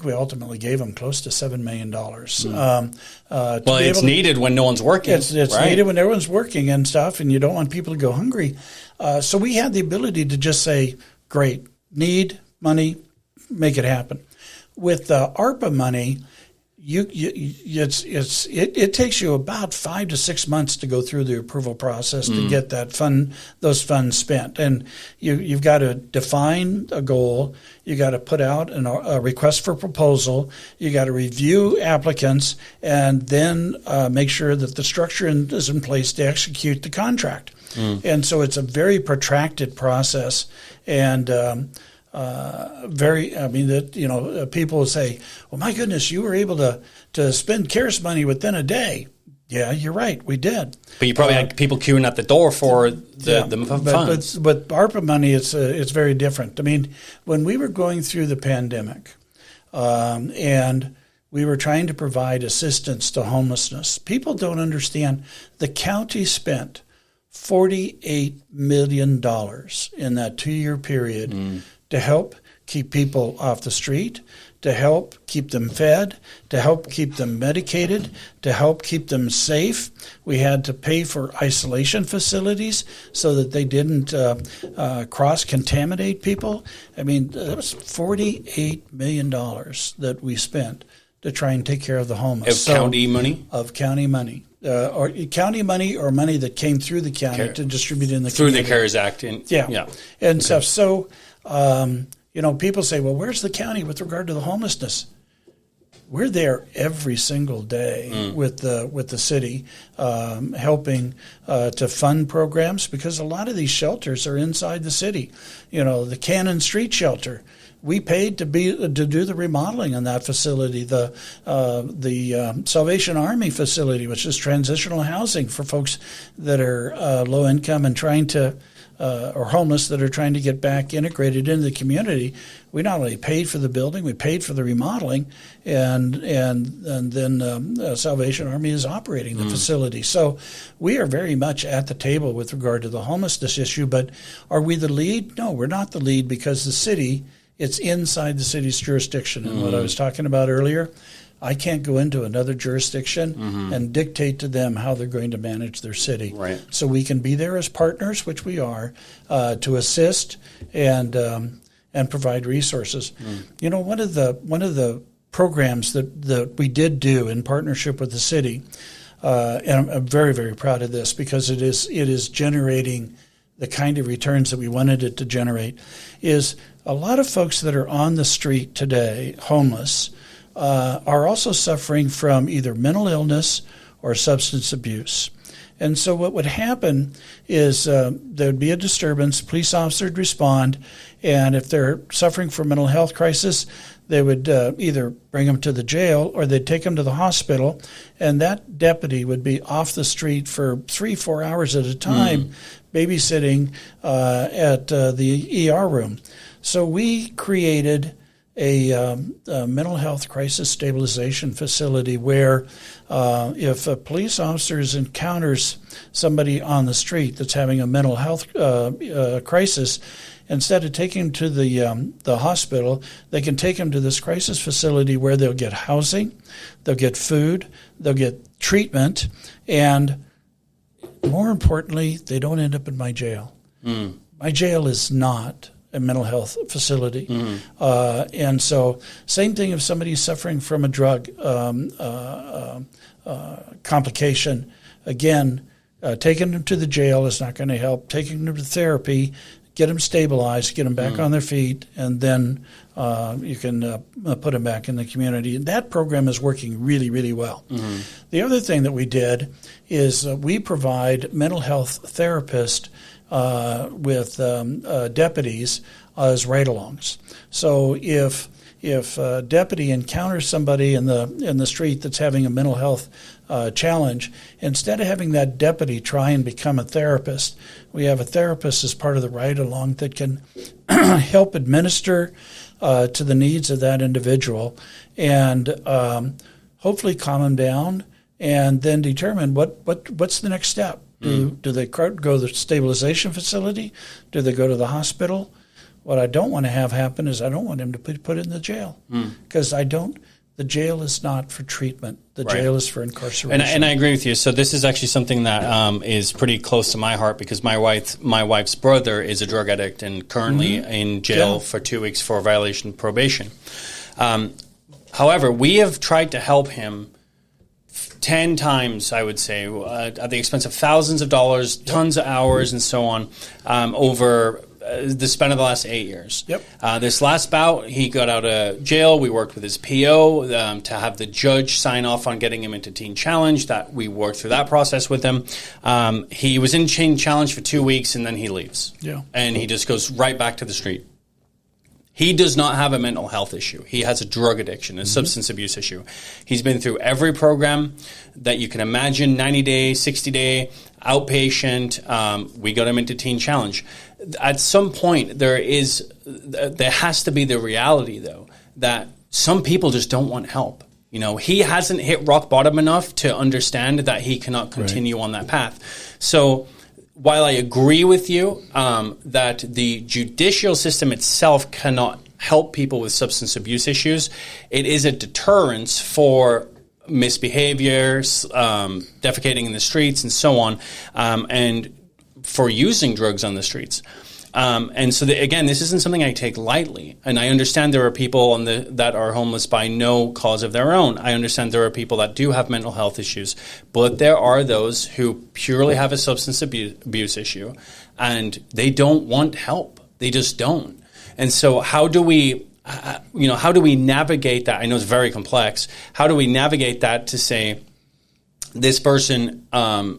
we ultimately gave them close to $7 million. Well, it's needed when no one's working. It's needed when everyone's working and stuff, and you don't want people to go hungry. So we had the ability to just say, great, need money, make it happen. With the ARPA money, it takes you about 5 to 6 months to go through the approval process to get those funds spent, and you've got to define a goal. You got to put out a request for proposal. You got to review applicants, and then make sure that the structure is in place to execute the contract. And so it's a very protracted process, and people will say, well, my goodness, you were able to spend CARES money within a day. Yeah, you're right, we did. But you probably had people queuing at the door for the funds. But ARPA money, it's very different. I mean, when we were going through the pandemic and we were trying to provide assistance to homelessness, people don't understand the county spent $48 million in that 2-year period to help keep people off the street, to help keep them fed, to help keep them medicated, to help keep them safe. We had to pay for isolation facilities so that they didn't cross-contaminate people. I mean, that was $48 million that we spent to try and take care of the homeless. County money? Of county money. Or county money or money that came through the county to distribute in the community. Through the CARES Act. And stuff. So, people say, well, where's the county with regard to the homelessness? We're there every single day with the city, helping to fund programs, because a lot of these shelters are inside the city. The Cannon Street shelter, we paid to do the remodeling on that facility. The Salvation Army facility, which is transitional housing for folks that are low income and trying to or homeless that are trying to get back integrated into the community. We not only paid for the building, we paid for the remodeling, and then Salvation Army is operating the facility. So we are very much at the table with regard to the homelessness issue. But are we the lead? No, we're not the lead, because the city, it's inside the city's jurisdiction. And what I was talking about earlier, I can't go into another jurisdiction and dictate to them how they're going to manage their city. Right. So we can be there as partners, which we are, to assist and and provide resources. You know, one of the programs that we did do in partnership with the city, and I'm very, very proud of this because it is generating the kind of returns that we wanted it to generate, is a lot of folks that are on the street today, homeless, are also suffering from either mental illness or substance abuse. And so what would happen is there would be a disturbance, police officer would respond, and if they're suffering from mental health crisis, they would either bring them to the jail or they'd take them to the hospital, and that deputy would be off the street for 3-4 hours at a time, babysitting at the ER room. So we created a mental health crisis stabilization facility where if a police officer encounters somebody on the street that's having a mental health crisis, instead of taking him to the hospital, they can take him to this crisis facility where they'll get housing, they'll get food, they'll get treatment, and more importantly, they don't end up in my jail. My jail is not a mental health facility. And so same thing if somebody's suffering from a drug complication. Again, taking them to the jail is not going to help. Taking them to therapy, get them stabilized, get them back on their feet, and then you can put them back in the community. And that program is working really, really well. The other thing that we did is we provide mental health therapists with deputies as ride-alongs. So if a deputy encounters somebody in the street that's having a mental health challenge, instead of having that deputy try and become a therapist, we have a therapist as part of the ride-along that can help administer to the needs of that individual and hopefully calm them down and then determine what's the next step. Do they go to the stabilization facility? Do they go to the hospital? What I don't want to have happen is I don't want him to be put in the jail because the jail is not for treatment. The jail is for incarceration. And I agree with you. So this is actually something that is pretty close to my heart because my wife's brother is a drug addict and currently in jail for 2 weeks for violation of probation. However, we have tried to help him 10 times, I would say, at the expense of thousands of dollars, tons of hours, and so on, over the span of the last 8 years. This last bout, he got out of jail. We worked with his PO to have the judge sign off on getting him into Teen Challenge. That we worked through that process with him. He was in Teen Challenge for 2 weeks, and then he leaves. And he just goes right back to the street. He does not have a mental health issue. He has a drug addiction, a substance abuse issue. He's been through every program that you can imagine, 90-day, 60-day, outpatient. We got him into Teen Challenge. At some point, there has to be the reality, though, that some people just don't want help. You know, he hasn't hit rock bottom enough to understand that he cannot continue on that path. So while I agree with you that the judicial system itself cannot help people with substance abuse issues, it is a deterrence for misbehaviors, defecating in the streets and so on, and for using drugs on the streets. And so, again, this isn't something I take lightly. And I understand there are people that are homeless by no cause of their own. I understand there are people that do have mental health issues. But there are those who purely have a substance abuse issue, and they don't want help. They just don't. And so how do we navigate that? I know it's very complex. How do we navigate that to say, this person, I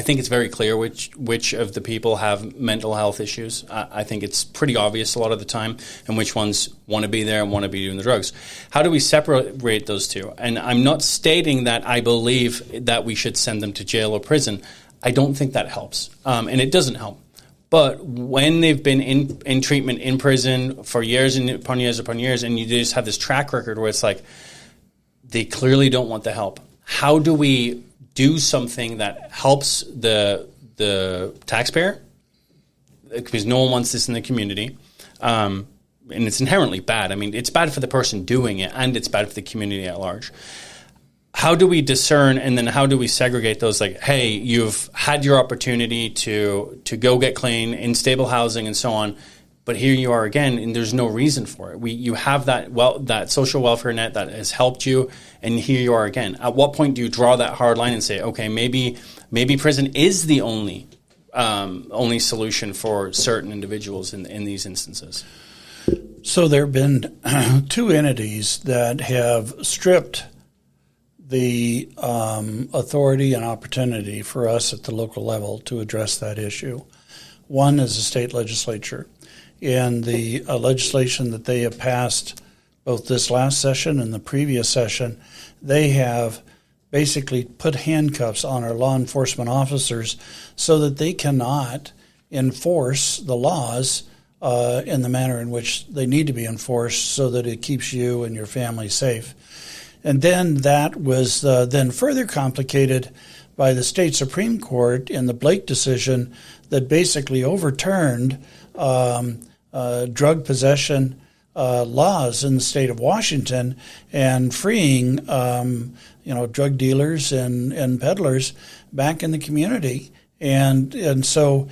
think it's very clear which of the people have mental health issues. I think it's pretty obvious a lot of the time, and which ones want to be there and want to be doing the drugs. How do we separate those two? And I'm not stating that I believe that we should send them to jail or prison. I don't think that helps, and it doesn't help. But when they've been in treatment in prison for years and upon years upon years, and you just have this track record where it's like they clearly don't want the help. How do we do something that helps the taxpayer? Because no one wants this in the community. And it's inherently bad. I mean, it's bad for the person doing it, and it's bad for the community at large. How do we discern, and then how do we segregate those? Like, hey, you've had your opportunity to go get clean in stable housing and so on. But here you are again, and there's no reason for it. You have that social welfare net that has helped you, and here you are again. At what point do you draw that hard line and say, okay, maybe prison is the only solution for certain individuals in these instances? So there have been two entities that have stripped the authority and opportunity for us at the local level to address that issue. One is the state legislature. In the legislation that they have passed both this last session and the previous session, they have basically put handcuffs on our law enforcement officers so that they cannot enforce the laws in the manner in which they need to be enforced so that it keeps you and your family safe. And then that was then further complicated by the state Supreme Court in the Blake decision that basically overturned drug possession laws in the state of Washington and freeing drug dealers and peddlers back in the community. And so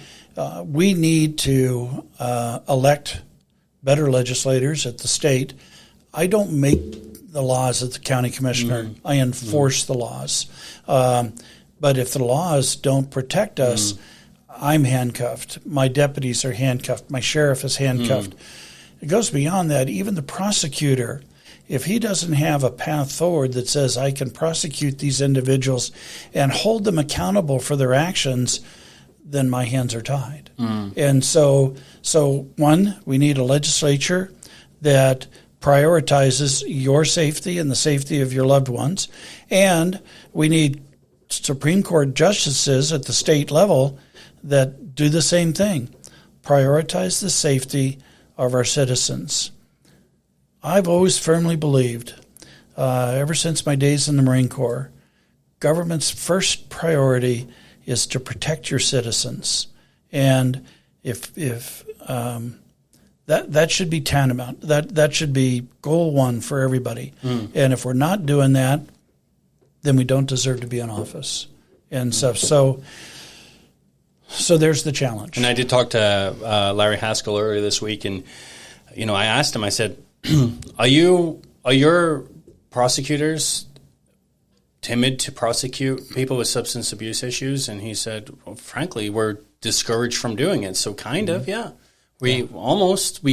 we need to elect better legislators at the state. I don't make the laws as the county commissioner. Mm-hmm. I enforce the laws. But if the laws don't protect us, I'm handcuffed. My deputies are handcuffed. My sheriff is handcuffed. It goes beyond that. Even the prosecutor, if he doesn't have a path forward that says I can prosecute these individuals and hold them accountable for their actions, then my hands are tied. And so one, we need a legislature that prioritizes your safety and the safety of your loved ones. And we need Supreme Court justices at the state level that do the same thing, prioritize the safety of our citizens. I've always firmly believed, ever since my days in the Marine Corps, government's first priority is to protect your citizens. And if that should be tantamount. That should be goal one for everybody. And if we're not doing that, then we don't deserve to be in office and stuff. So there's the challenge. And I did talk to Larry Haskell earlier this week, and I asked him. I said, "Are your prosecutors timid to prosecute people with substance abuse issues?" And he said, well, "Frankly, we're discouraged from doing it." So kind of, yeah. We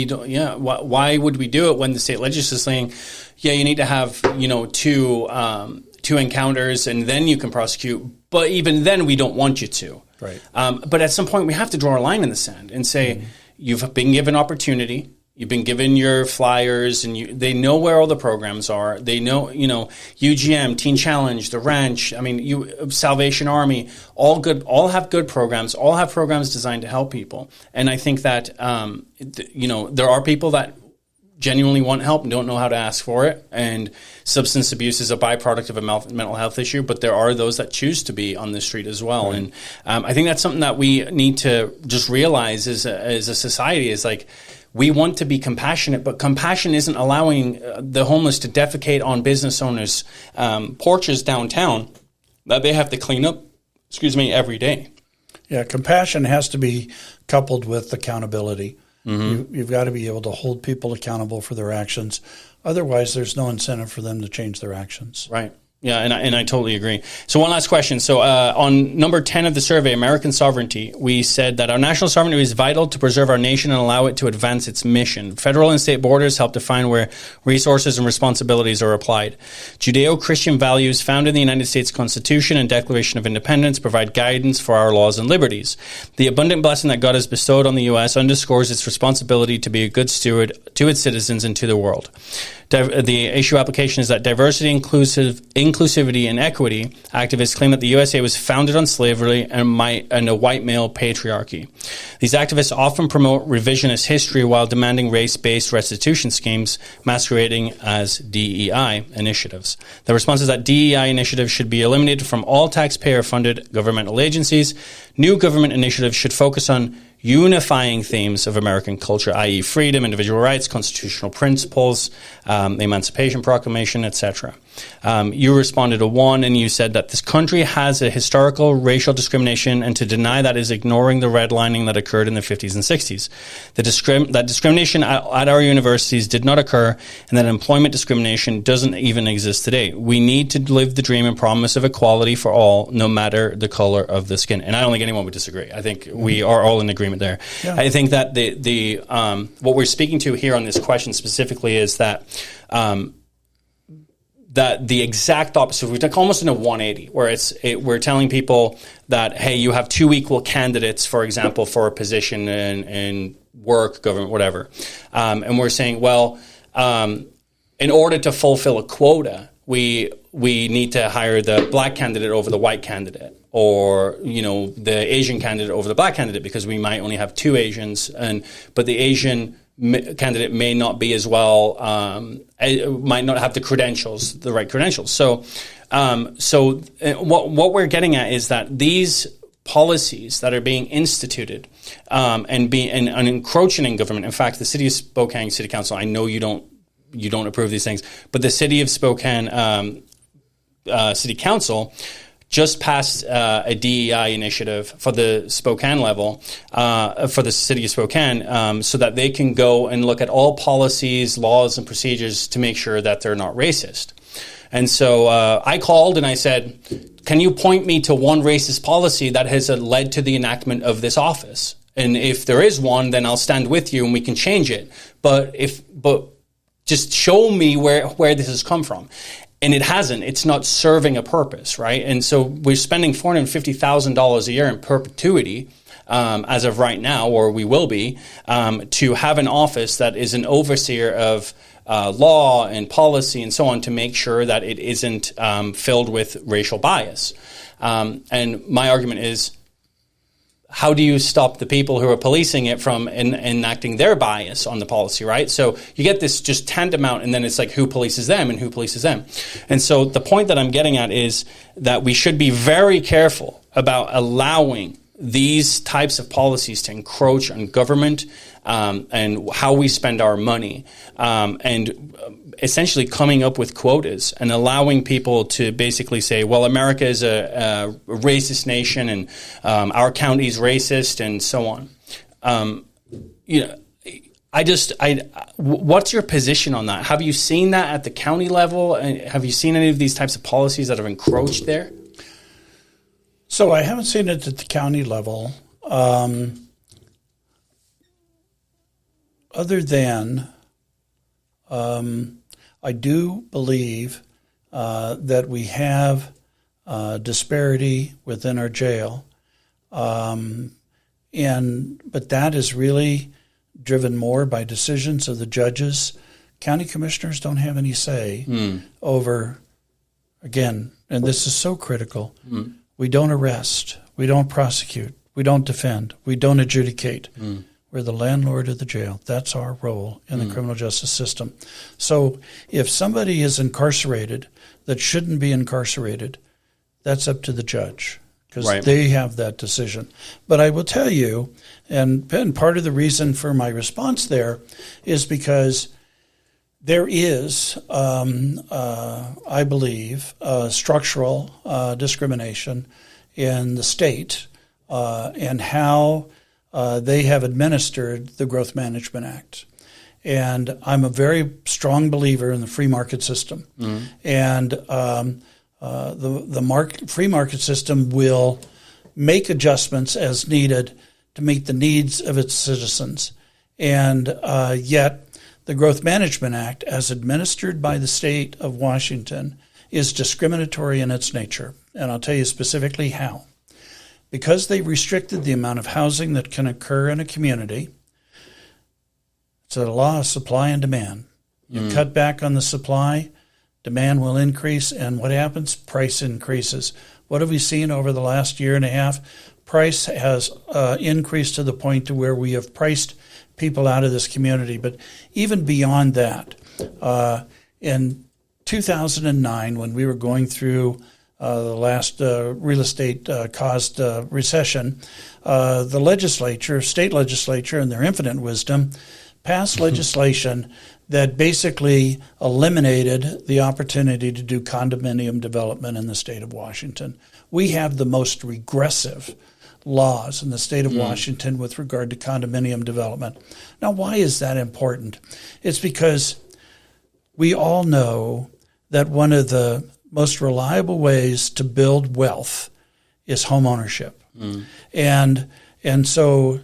don't. Yeah. Why would we do it when the state legislature is saying, "Yeah, you need to have two encounters and then you can prosecute," but even then we don't want you to. Right. But at some point we have to draw a line in the sand and say, you've been given opportunity. You've been given your flyers, and they know where all the programs are. They know, UGM, Teen Challenge, The Ranch. I mean, Salvation Army, all have good programs. All have programs designed to help people. And I think that, there are people that genuinely want help and don't know how to ask for it. And substance abuse is a byproduct of a mental health issue, but there are those that choose to be on the street as well. Right. And I think that's something that we need to just realize as a society is like, we want to be compassionate, but compassion isn't allowing the homeless to defecate on business owners' porches downtown that they have to clean up, every day. Yeah, compassion has to be coupled with accountability. Mm-hmm. You've got to be able to hold people accountable for their actions. Otherwise, there's no incentive for them to change their actions. Right. Yeah, and I totally agree. So one last question. So on number 10 of the survey, American Sovereignty, we said that our national sovereignty is vital to preserve our nation and allow it to advance its mission. Federal and state borders help define where resources and responsibilities are applied. Judeo-Christian values found in the United States Constitution and Declaration of Independence provide guidance for our laws and liberties. The abundant blessing that God has bestowed on the U.S. underscores its responsibility to be a good steward to its citizens and to the world. The issue application is that diversity, inclusivity, and equity activists claim that the USA was founded on slavery and a white male patriarchy. These activists often promote revisionist history while demanding race-based restitution schemes masquerading as DEI initiatives. The response is that DEI initiatives should be eliminated from all taxpayer-funded governmental agencies. New government initiatives should focus on unifying themes of American culture, i.e. freedom, individual rights, constitutional principles, the Emancipation Proclamation, etc. You responded to one, and you said that this country has a historical racial discrimination, and to deny that is ignoring the redlining that occurred in the 50s and 60s. That discrimination at our universities did not occur, and that employment discrimination doesn't even exist today. We need to live the dream and promise of equality for all, no matter the color of the skin. And I don't think anyone would disagree. I think we are all in agreement there. Yeah. I think that what we're speaking to here on this question specifically is that that the exact opposite. We've done almost in a 180, where we're telling people that, hey, you have two equal candidates, for example, for a position in work, government, whatever, and we're saying, well, in order to fulfill a quota, we need to hire the black candidate over the white candidate, or the Asian candidate over the black candidate, because we might only have two Asians, but the Asian candidate may not be as well, might not have the right credentials. So what we're getting at is that these policies that are being instituted and encroaching in government. In fact, the City of Spokane City Council, I know you don't approve these things, but the City of Spokane City Council just passed a DEI initiative for the Spokane level, for the City of Spokane, so that they can go and look at all policies, laws, and procedures to make sure that they're not racist. And so I called and I said, can you point me to one racist policy that has led to the enactment of this office? And if there is one, then I'll stand with you and we can change it. But just show me where this has come from. And it hasn't. It's not serving a purpose, right? And so we're spending $450,000 a year in perpetuity as of right now, or we will be, to have an office that is an overseer of law and policy and so on, to make sure that it isn't filled with racial bias. And my argument is, how do you stop the people who are policing it from enacting their bias on the policy, right? So you get this just tantamount, and then it's like, who polices them and who polices them? And so the point that I'm getting at is that we should be very careful about allowing these types of policies to encroach on government and how we spend our money, and essentially coming up with quotas and allowing people to basically say, well, America is a racist nation, and our county's racist, and so on. What's your position on that? Have you seen that at the county level? Have you seen any of these types of policies that have encroached there? So I haven't seen it at the county level, other than I do believe that we have disparity within our jail, but that is really driven more by decisions of the judges. County commissioners don't have any say over, again, and this is so critical, we don't arrest, we don't prosecute, we don't defend, we don't adjudicate. We're the landlord of the jail. That's our role in the criminal justice system. So if somebody is incarcerated that shouldn't be incarcerated, that's up to the judge, because they have that decision. But I will tell you, and part of the reason for my response there is because there is, I believe, structural discrimination in the state and how they have administered the Growth Management Act. And I'm a very strong believer in the free market system. And the free market system will make adjustments as needed to meet the needs of its citizens. And yet the Growth Management Act, as administered by the state of Washington, is discriminatory in its nature. And I'll tell you specifically how. Because they restricted the amount of housing that can occur in a community, it's a law of supply and demand. You cut back on the supply, demand will increase, and what happens? Price increases. What have we seen over the last year and a half? Price has increased to the point to where we have priced people out of this community. But even beyond that, in 2009, when we were going through the last real estate caused recession, the legislature, state legislature, in their infinite wisdom, passed legislation that basically eliminated the opportunity to do condominium development in the state of Washington. We have the most regressive laws in the state of Washington with regard to condominium development. Now, why is that important? It's because we all know that one of the most reliable ways to build wealth is home ownership. And so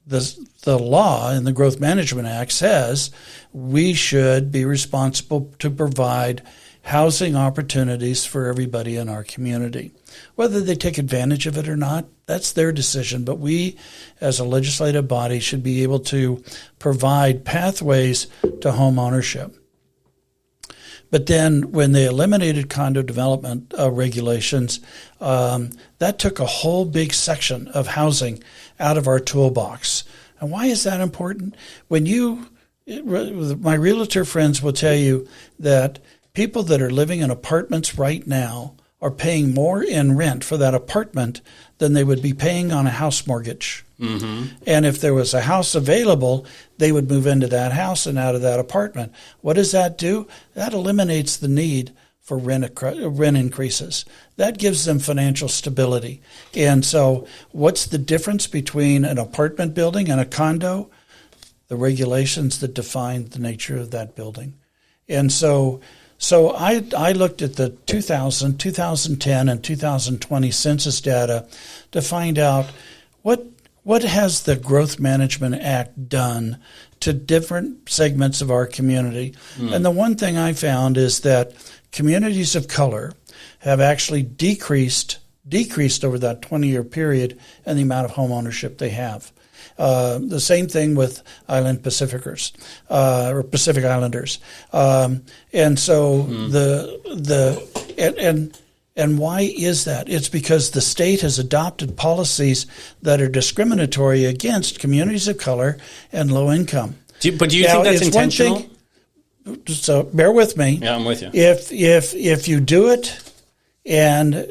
the law in the Growth Management Act says we should be responsible to provide housing opportunities for everybody in our community. Whether they take advantage of it or not, that's their decision. But we, as a legislative body, should be able to provide pathways to home ownership. But then when they eliminated condo development regulations, that took a whole big section of housing out of our toolbox. And why is that important? My realtor friends will tell you that people that are living in apartments right now are paying more in rent for that apartment than they would be paying on a house mortgage. And if there was a house available, they would move into that house and out of that apartment. What does that do? That eliminates the need for rent increases. That gives them financial stability. And so what's the difference between an apartment building and a condo? The regulations that define the nature of that building. And so I looked at the 2000, 2010, and 2020 census data to find out what has the Growth Management Act done to different segments of our community. And the one thing I found is that communities of color have actually decreased over that 20-year period in the amount of home ownership they have. The same thing with Island Pacificers or Pacific Islanders, and so and why is that? It's because the state has adopted policies that are discriminatory against communities of color and low income. Do you think that's intentional? So bear with me. Yeah, I'm with you. If you do it and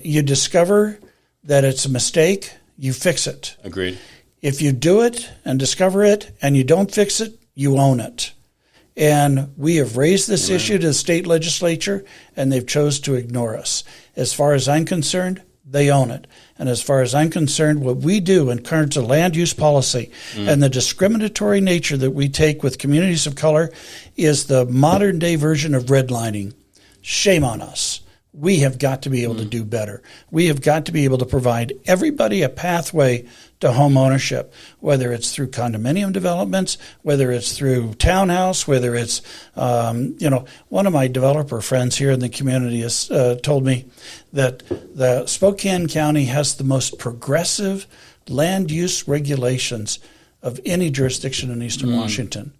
you discover that it's a mistake, you fix it. Agreed. If you do it and discover it and you don't fix it, you own it. And we have raised this issue to the state legislature, and they've chose to ignore us. As far as I'm concerned, they own it. And as far as I'm concerned, what we do in terms of land use policy and the discriminatory nature that we take with communities of color is the modern day version of redlining. Shame on us. We have got to be able to do better. We have got to be able to provide everybody a pathway to home ownership, whether it's through condominium developments, whether it's through townhouse, whether it's, one of my developer friends here in the community has told me that the Spokane County has the most progressive land use regulations of any jurisdiction in Eastern Washington.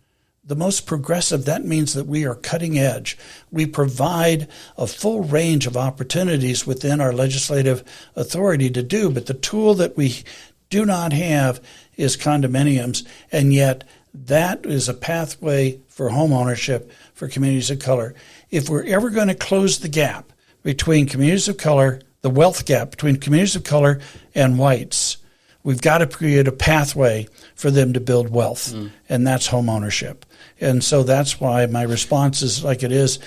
The most progressive, that means that we are cutting edge. We provide a full range of opportunities within our legislative authority to do, but the tool that we do not have is condominiums, and yet that is a pathway for home ownership for communities of color. If we're ever going to close the gap between communities of color, the wealth gap between communities of color and whites, we've got to create a pathway for them to build wealth, and that's home ownership. And so that's why my response is like it is.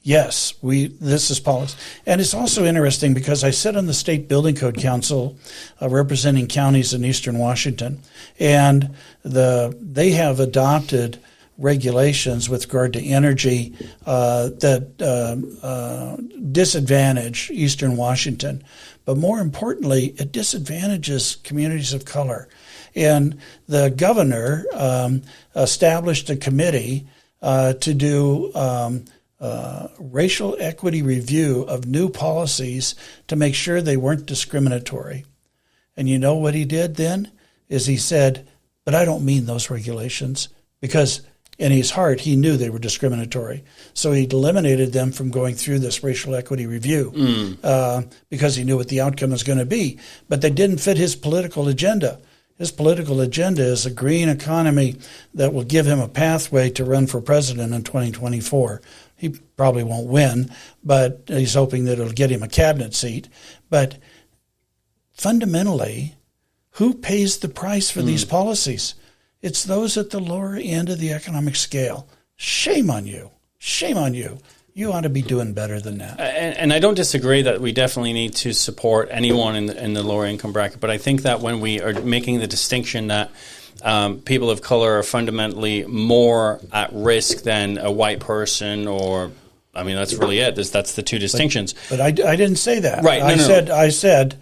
Yes, this is policy. And it's also interesting because I sit on the State Building Code Council representing counties in Eastern Washington, and they have adopted regulations with regard to energy that disadvantage Eastern Washington. But more importantly, it disadvantages communities of color. And the governor established a committee to do racial equity review of new policies to make sure they weren't discriminatory. And you know what he did then? Is he said, but I don't mean those regulations, because in his heart he knew they were discriminatory. So he eliminated them from going through this racial equity review because he knew what the outcome was going to be. But they didn't fit his political agenda. His political agenda is a green economy that will give him a pathway to run for president in 2024. He probably won't win, but he's hoping that it'll get him a cabinet seat. But fundamentally, who pays the price for these policies? It's those at the lower end of the economic scale. Shame on you. Shame on you. You ought to be doing better than that. And I don't disagree that we definitely need to support anyone in the lower income bracket, but I think that when we are making the distinction that people of color are fundamentally more at risk than a white person, or I mean, that's really it. That's the two distinctions. But I didn't say that. Right. I said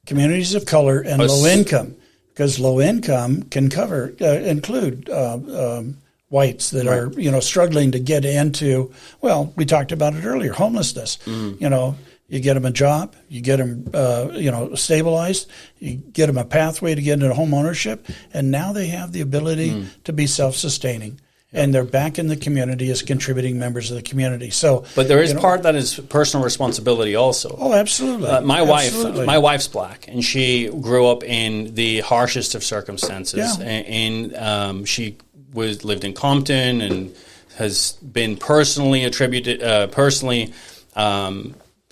communities of color and low income, because low income can include whites that are struggling to get into. Well, we talked about it earlier. Homelessness. You get them a job, you get them stabilized, you get them a pathway to get into home ownership, and now they have the ability to be self-sustaining. And they're back in the community as contributing members of the community. So, but there is part that is personal responsibility also. Oh, absolutely. My wife's black, and she grew up in the harshest of circumstances. Yeah. And she lived in Compton and has been personally attributed.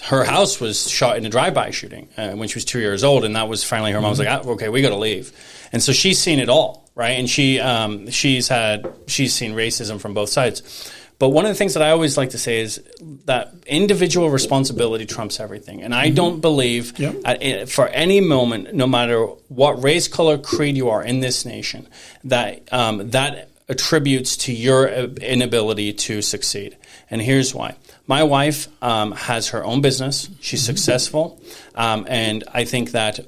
Her house was shot in a drive-by shooting when she was 2 years old, and that was finally her mom was like, "Okay, we got to leave." And so she's seen it all. Right, and she's seen racism from both sides. But one of the things that I always like to say is that individual responsibility trumps everything. And I don't believe for any moment, no matter what race, color, creed you are in this nation, that that attributes to your inability to succeed. And here's why. My wife has her own business. She's successful. And I think that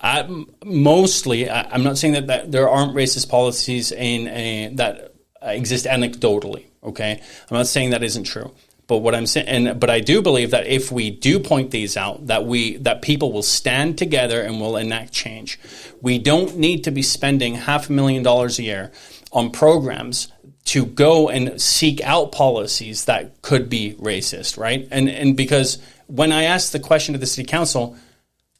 I'm not saying that there aren't racist policies that exist anecdotally. Okay, I'm not saying that isn't true. But what I'm saying, but I do believe that if we do point these out, that people will stand together and will enact change. We don't need to be spending $500,000 a year on programs to go and seek out policies that could be racist, right? And because when I asked the question to the city council,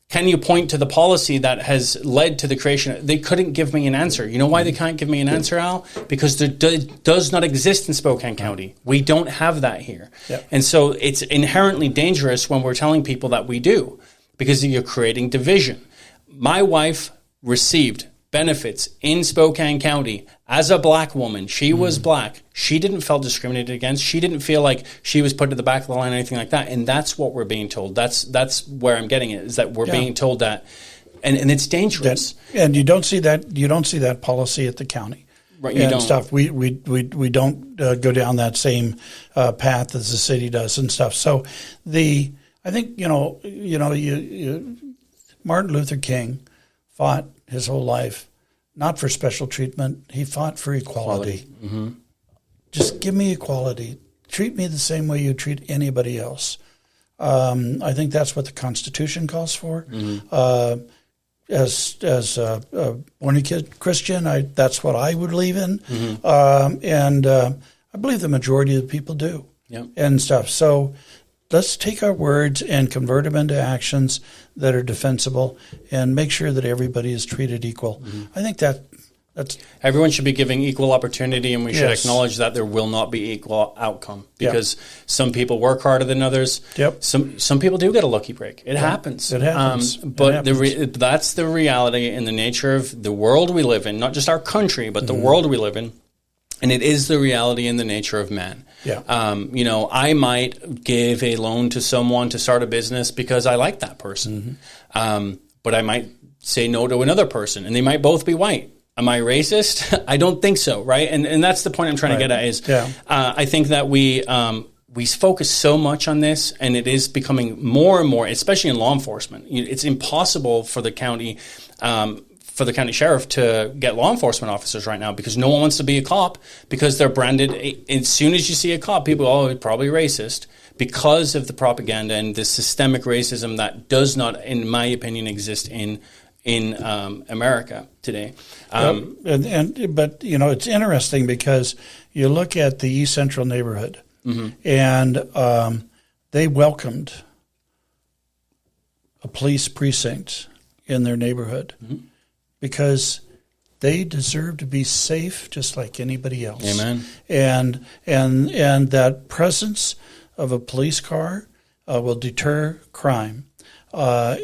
can you point to the policy that has led to the creation? They couldn't give me an answer. You know why they can't give me an answer, Al? Because there does not exist in Spokane County. We don't have that here. Yep. And so it's inherently dangerous when we're telling people that we do, because you're creating division. My wife received benefits in Spokane County as a black woman. She was black. She didn't feel discriminated against. She didn't feel like she was put to the back of the line or anything like that. And that's what we're being told. That's where I'm getting it, is that we're being told that, and it's dangerous. And you don't see that. You don't see that policy at the county. Right, you don't. Stuff. We don't go down that same path as the city does and stuff. So I think Martin Luther King fought his whole life not for special treatment. He fought for equality. Mm-hmm. Just give me equality. Treat me the same way you treat anybody else. I think that's what the Constitution calls for. Mm-hmm. As a born-again Christian, that's what I would believe in. Mm-hmm. And I believe the majority of the people do. Yep. And stuff. So let's take our words and convert them into actions that are defensible and make sure that everybody is treated equal. Mm-hmm. I think that's everyone should be giving equal opportunity, and we should acknowledge that there will not be equal outcome, because some people work harder than others. Yep. Some people do get a lucky break. It happens. It happens. But that's the reality and the nature of the world we live in, not just our country, but the world we live in. And it is the reality and the nature of man. Yeah. I might give a loan to someone to start a business because I like that person. Mm-hmm. But I might say no to another person, and they might both be white. Am I racist? I don't think so, right? And that's the point I'm trying to get at is I think that we focus so much on this, and it is becoming more and more, especially in law enforcement. It's impossible for the county sheriff to get law enforcement officers right now, because no one wants to be a cop, because they're branded. As soon as you see a cop, people, it's probably racist, because of the propaganda and the systemic racism that does not, in my opinion, exist in America today. But it's interesting, because you look at the East Central neighborhood, and they welcomed a police precinct in their neighborhood. Mm-hmm. Because they deserve to be safe just like anybody else. Amen. And that presence of a police car will deter crime. So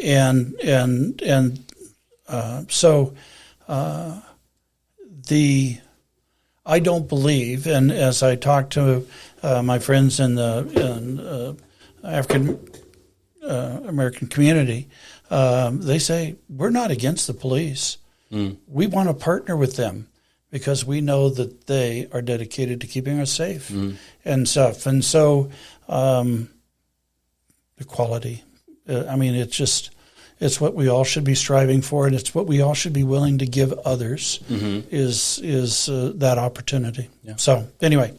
I don't believe, and as I talk to my friends in the African American community, they say we're not against the police. We want to partner with them because we know that they are dedicated to keeping us safe and stuff. And so equality, I mean, it's what we all should be striving for, and it's what we all should be willing to give others is that opportunity. Yeah. So anyway.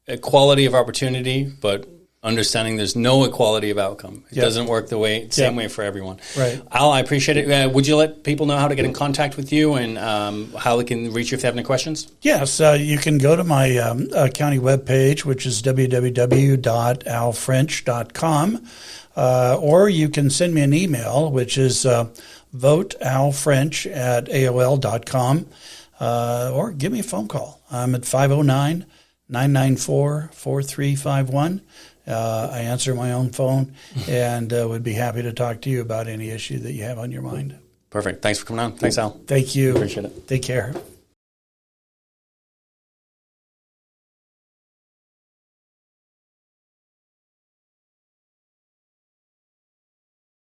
Equality of opportunity, but understanding there's no equality of outcome. It doesn't work the same way for everyone. Right. Al, I appreciate it. Would you let people know how to get in contact with you and how they can reach you if they have any questions? Yes, you can go to my county webpage, which is www.alfrench.com, or you can send me an email, which is votealfrench@aol.com, or give me a phone call. I'm at 509-994-4351. I answer my own phone and would be happy to talk to you about any issue that you have on your mind. Perfect. Thanks for coming on. Thanks, Al. Thank you. Appreciate it. Take care.